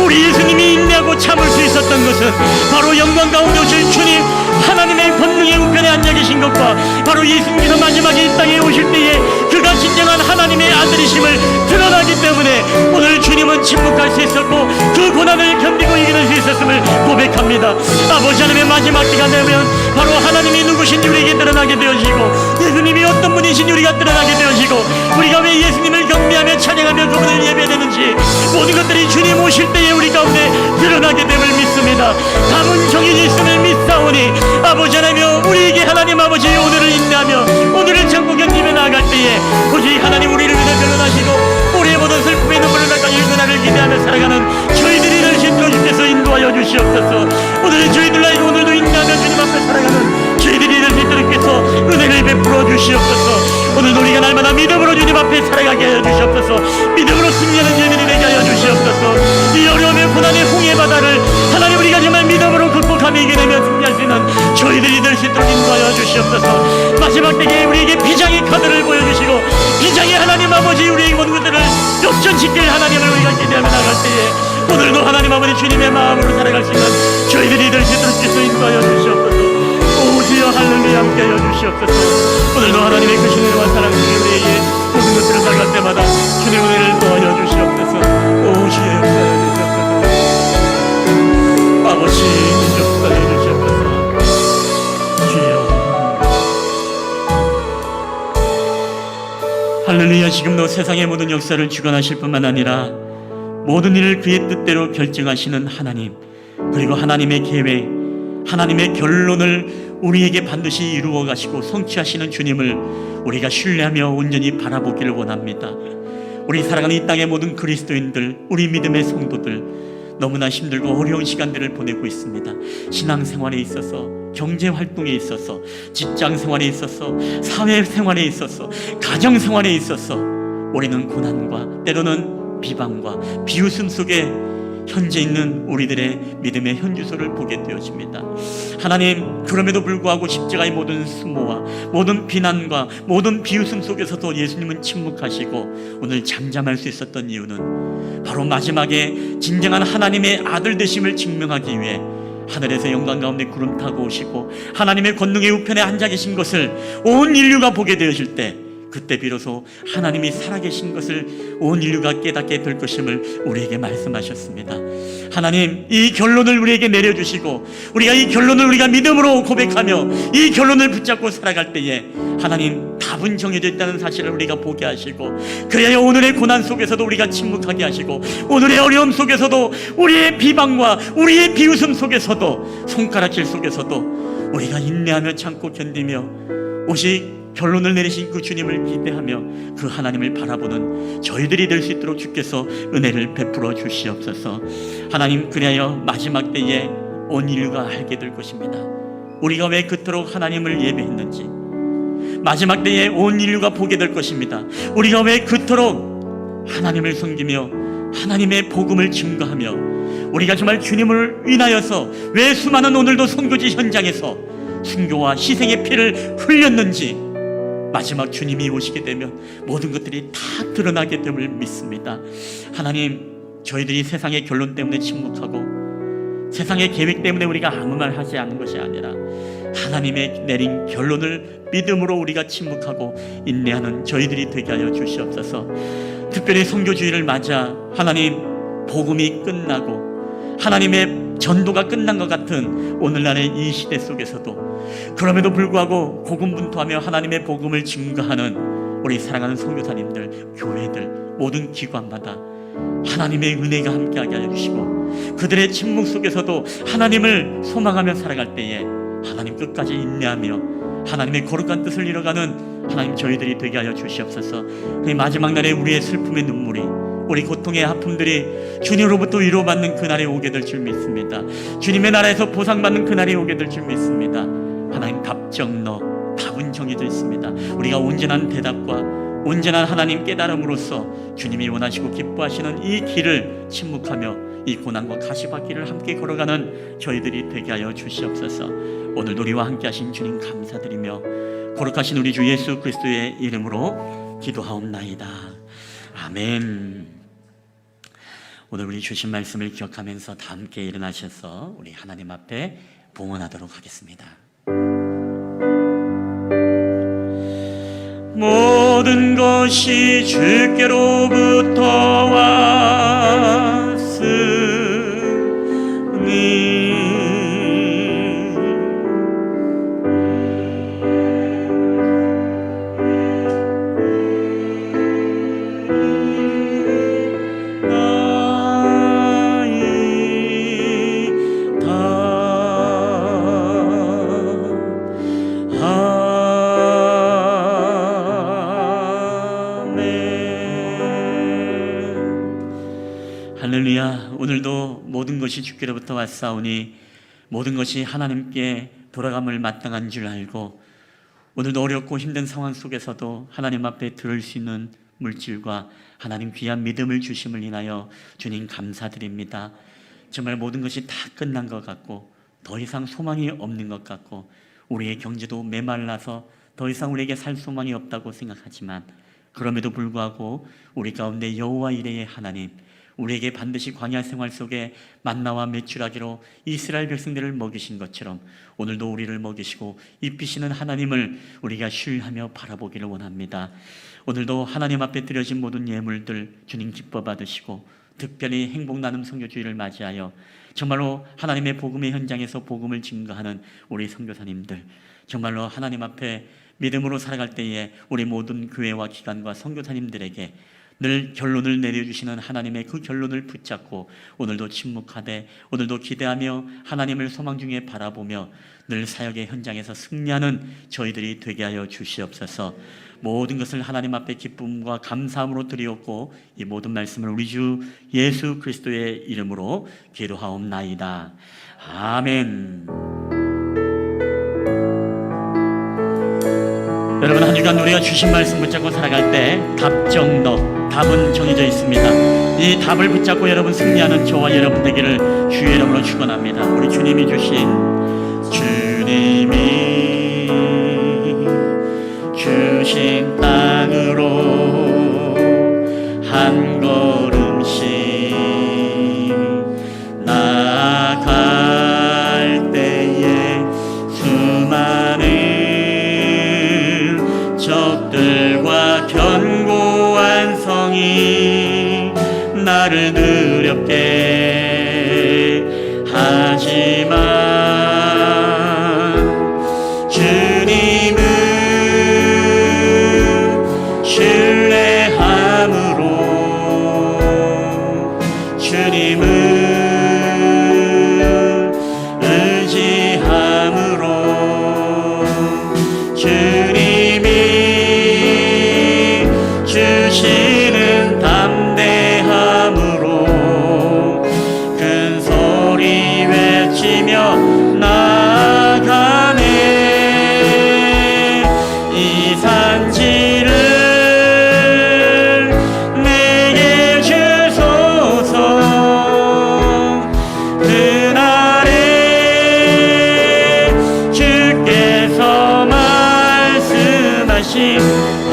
우리 예수님이 인내하고 참을 수 있었던 것은 바로 영광 가운데 오실 주님 하나님의 권능의 우편에 앉아 계신 것과 바로 예수님께서 마지막에 이 땅에 오실 때에 그가 진정한 하나님의 아들이심을 드러나기 때문에 오늘 주님은 침묵할 수 있었고 그 고난을 견디고 이기는 수 있었음을 고백합니다. 아버지 하나님의 마지막 때가 되면 바로 하나님이 누구신지 우리에게 드러나게 되어지고 예수님이 어떤 분이신지 우리가 드러나게 되어지고 우리가 왜 예수님을 경배하며 찬양하며 그분을 예배되는지 모든 것들이 주님 오실 때에 우리 가운데 드러나게 됨을 믿습니다. 답은 정해져 있음을 믿사오니 아버지 하나님이여, 우리에게 하나님 아버지 오늘을 인내하며 오늘을 참고 견디며 나아갈 때에 오직 하나님 우리를 위해 변론하시고 우리의 모든 슬픔의 눈물을 닦아줄 그날을 기대하며 살아가는 저희들이 될 수 있도록 주께서 인도하여 주시옵소서. 오늘 저희들 나이가 오늘도 인내하며 주님 앞에 살아가는 저희들이 될 수 있도록 주께서 은혜를 베풀어 주시옵소서. 오늘도 우리가 날마다 믿음으로 주님 앞에 살아가게 하여 주시옵소서. 믿음으로 승리하는 저희들이 되게 하여 주시옵소서. 이 어려움의 고난의 홍해 바다를 하나님 우리가 정말 믿음으로 극복하며 이겨내며 승리할 수 있는 저희들이 될 수 있도록 인도하여 주시옵소서. 마지막 때에 우리에게 비장의 카드를 보여주시고 비장의 하나님 아버지 우리의 모든 것들을 역전시킬 하나님을 우리가 기대하며 나갈 때에 오늘도 하나님 아버지 주님의 마음으로 살아갈 수 있는 저희들이 될 수 있도록 주께서 인도하여 주시옵소서. 오 주여, 할렐루야. 함께 하여 주시옵소서. 오늘도 하나님의 크신 은혜와 사랑 중에 우리에게 모든 것들을 살아갈 때마다 주님의 은혜를 도와여 주시옵소서. 오 주여, 역사하여 주시옵소서. 아버지 역사하여 주시옵소서. 주여, 할렐루야. 지금도 세상의 모든 역사를 주관하실 뿐만 아니라 모든 일을 그의 뜻대로 결정하시는 하나님, 그리고 하나님의 계획, 하나님의 결론을 우리에게 반드시 이루어 가시고 성취하시는 주님을 우리가 신뢰하며 온전히 바라보기를 원합니다. 우리 살아가는 이 땅의 모든 그리스도인들, 우리 믿음의 성도들 너무나 힘들고 어려운 시간들을 보내고 있습니다. 신앙생활에 있어서, 경제활동에 있어서, 직장생활에 있어서, 사회생활에 있어서, 가정생활에 있어서 우리는 고난과 때로는 비방과 비웃음 속에 현재 있는 우리들의 믿음의 현주소를 보게 되어집니다. 하나님, 그럼에도 불구하고 십자가의 모든 수모와 모든 비난과 모든 비웃음 속에서도 예수님은 침묵하시고 오늘 잠잠할 수 있었던 이유는 바로 마지막에 진정한 하나님의 아들 되심을 증명하기 위해 하늘에서 영광 가운데 구름 타고 오시고 하나님의 권능의 우편에 앉아 계신 것을 온 인류가 보게 되어질 때, 그때 비로소 하나님이 살아계신 것을 온 인류가 깨닫게 될 것임을 우리에게 말씀하셨습니다. 하나님, 이 결론을 우리에게 내려주시고 우리가 이 결론을 우리가 믿음으로 고백하며 이 결론을 붙잡고 살아갈 때에 하나님, 답은 정해져 있다는 사실을 우리가 보게 하시고, 그래야 오늘의 고난 속에서도 우리가 침묵하게 하시고, 오늘의 어려움 속에서도, 우리의 비방과 우리의 비웃음 속에서도, 손가락질 속에서도 우리가 인내하며 참고 견디며 오직 결론을 내리신 그 주님을 기대하며 그 하나님을 바라보는 저희들이 될 수 있도록 주께서 은혜를 베풀어 주시옵소서. 하나님, 그리하여 마지막 때에 온 인류가 알게 될 것입니다. 우리가 왜 그토록 하나님을 예배했는지. 마지막 때에 온 인류가 보게 될 것입니다. 우리가 왜 그토록 하나님을 섬기며 하나님의 복음을 증거하며 우리가 정말 주님을 인하여서 왜 수많은 오늘도 선교지 현장에서 순교와 희생의 피를 흘렸는지, 마지막 주님이 오시게 되면 모든 것들이 다 드러나게 됨을 믿습니다. 하나님, 저희들이 세상의 결론 때문에 침묵하고 세상의 계획 때문에 우리가 아무 말 하지 않는 것이 아니라 하나님의 내린 결론을 믿음으로 우리가 침묵하고 인내하는 저희들이 되게 하여 주시옵소서. 특별히 선교주의를 맞아 하나님, 복음이 끝나고 하나님의 전도가 끝난 것 같은 오늘날의 이 시대 속에서도 그럼에도 불구하고 고군분투하며 하나님의 복음을 증거하는 우리 사랑하는 선교사님들, 교회들, 모든 기관마다 하나님의 은혜가 함께하게 하여 주시고, 그들의 침묵 속에서도 하나님을 소망하며 살아갈 때에 하나님 끝까지 인내하며 하나님의 거룩한 뜻을 이뤄가는 하나님 저희들이 되게 하여 주시옵소서. 그 마지막 날에 우리의 슬픔의 눈물이, 우리 고통의 아픔들이 주님으로부터 위로받는 그날이 오게 될 줄 믿습니다. 주님의 나라에서 보상받는 그날이 오게 될 줄 믿습니다. 하나님, 답정너, 답은 정해져 있습니다. 우리가 온전한 대답과 온전한 하나님 깨달음으로써 주님이 원하시고 기뻐하시는 이 길을 침묵하며 이 고난과 가시밭길을 함께 걸어가는 저희들이 되게 하여 주시옵소서. 오늘도 우리와 함께 하신 주님 감사드리며 거룩하신 우리 주 예수 그리스도의 이름으로 기도하옵나이다. 아멘. 오늘 우리 주신 말씀을 기억하면서 다 함께 일어나셔서 우리 하나님 앞에 봉헌하도록 하겠습니다. 모든 것이 주께로부터 왔으니 할렐루야. 오늘도 모든 것이 주께로부터 왔사오니 모든 것이 하나님께 돌아감을 마땅한 줄 알고, 오늘도 어렵고 힘든 상황 속에서도 하나님 앞에 들을 수 있는 물질과 하나님 귀한 믿음을 주심을 인하여 주님 감사드립니다. 정말 모든 것이 다 끝난 것 같고 더 이상 소망이 없는 것 같고 우리의 경제도 메말라서 더 이상 우리에게 살 소망이 없다고 생각하지만, 그럼에도 불구하고 우리 가운데 여호와 이레의 하나님, 우리에게 반드시 광야 생활 속에 만나와 메추라기로 이스라엘 백성들을 먹이신 것처럼 오늘도 우리를 먹이시고 입히시는 하나님을 우리가 신뢰하며 바라보기를 원합니다. 오늘도 하나님 앞에 드려진 모든 예물들 주님 기뻐 받으시고, 특별히 행복 나눔 선교주의를 맞이하여 정말로 하나님의 복음의 현장에서 복음을 증거하는 우리 선교사님들, 정말로 하나님 앞에 믿음으로 살아갈 때에 우리 모든 교회와 기관과 선교사님들에게 늘 결론을 내려주시는 하나님의 그 결론을 붙잡고 오늘도 침묵하되 오늘도 기대하며 하나님을 소망 중에 바라보며 늘 사역의 현장에서 승리하는 저희들이 되게 하여 주시옵소서. 모든 것을 하나님 앞에 기쁨과 감사함으로 드리옵고 이 모든 말씀을 우리 주 예수 그리스도의 이름으로 기도하옵나이다. 아멘. 여러분, 한 주간 우리가 주신 말씀 붙잡고 살아갈 때 답정너, 답은 정해져 있습니다. 이 답을 붙잡고 여러분 승리하는 저와 여러분 되기를 주의 이름으로 축원합니다. 우리 주님이 주신 땅으로 한 걸음씩 나를 두렵게 하지만 주님은 신뢰함으로 주님은 의지함으로 주님이 주시는 담대함으로 큰 소리 외치며 나아가네. 이 산지를 내게 주소서. 그날에 주께서 말씀하신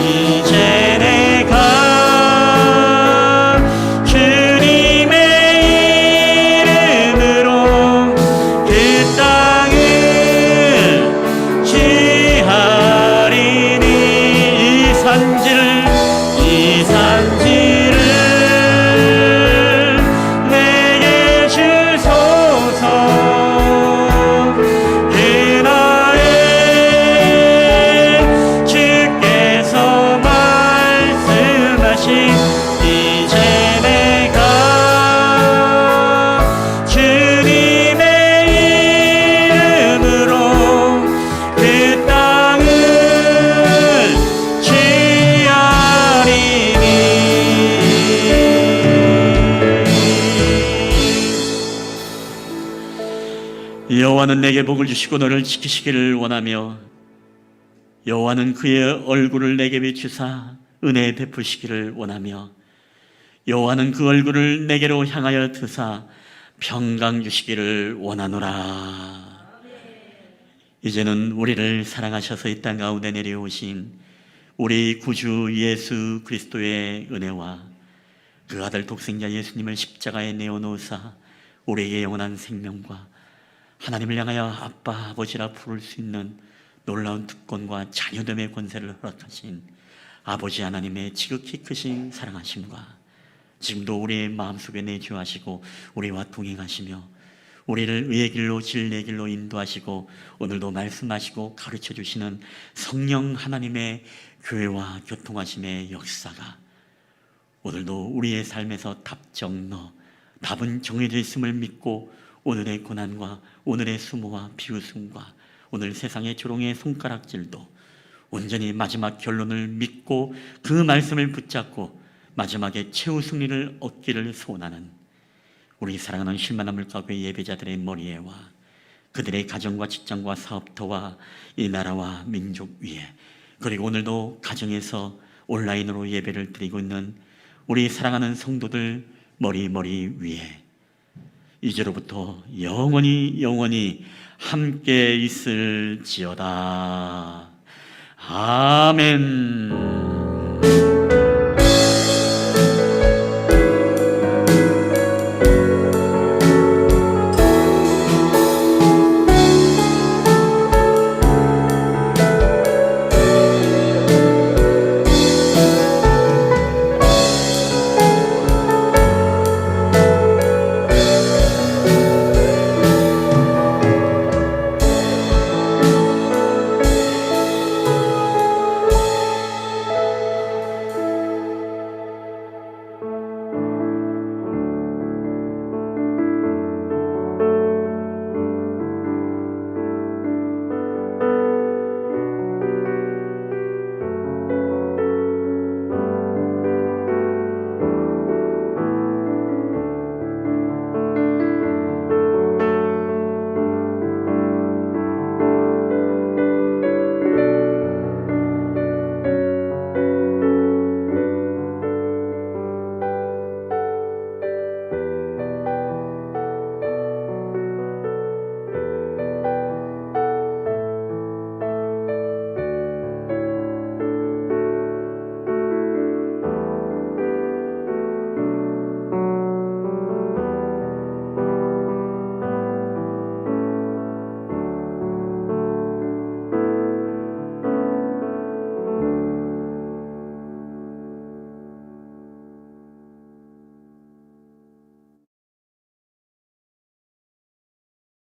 이제 내가 주님의 이름으로 그 땅을 취하리니. 이 산지를 내게 주소서. 그날에 주께서 말씀하신 이제 내가 주님의 이름으로 그 땅을 취하리니. 여호와는 내게 복을 주시고 너를 지키시기를 원하며 여호와는 그의 얼굴을 내게 비추사 은혜 베푸시기를 원하며 여호와는 그 얼굴을 내게로 향하여 드사 평강 주시기를 원하노라. 이제는 우리를 사랑하셔서 이 땅 가운데 내려오신 우리 구주 예수 그리스도의 은혜와 그 아들 독생자 예수님을 십자가에 내어놓으사 우리에게 영원한 생명과 하나님을 향하여 아빠 아버지라 부를 수 있는 놀라운 특권과 자녀됨의 권세를 허락하신 아버지 하나님의 지극히 크신 사랑하심과 지금도 우리의 마음속에 내주하시고 우리와 동행하시며 우리를 의의 길로 진리의 길로 인도하시고 오늘도 말씀하시고 가르쳐 주시는 성령 하나님의 교회와 교통하심의 역사가 오늘도 우리의 삶에서 답은 정해져 있음을 믿고 오늘의 고난과 오늘의 수모와 비웃음과 오늘 세상의 조롱의 손가락질도 온전히 마지막 결론을 믿고 그 말씀을 붙잡고 마지막에 최후 승리를 얻기를 소원하는 우리 사랑하는 실만한 가구의 예배자들의 머리에와 그들의 가정과 직장과 사업터와 이 나라와 민족 위에 그리고 오늘도 가정에서 온라인으로 예배를 드리고 있는 우리 사랑하는 성도들 머리 위에 이제로부터 영원히 함께 있을지어다. 아멘.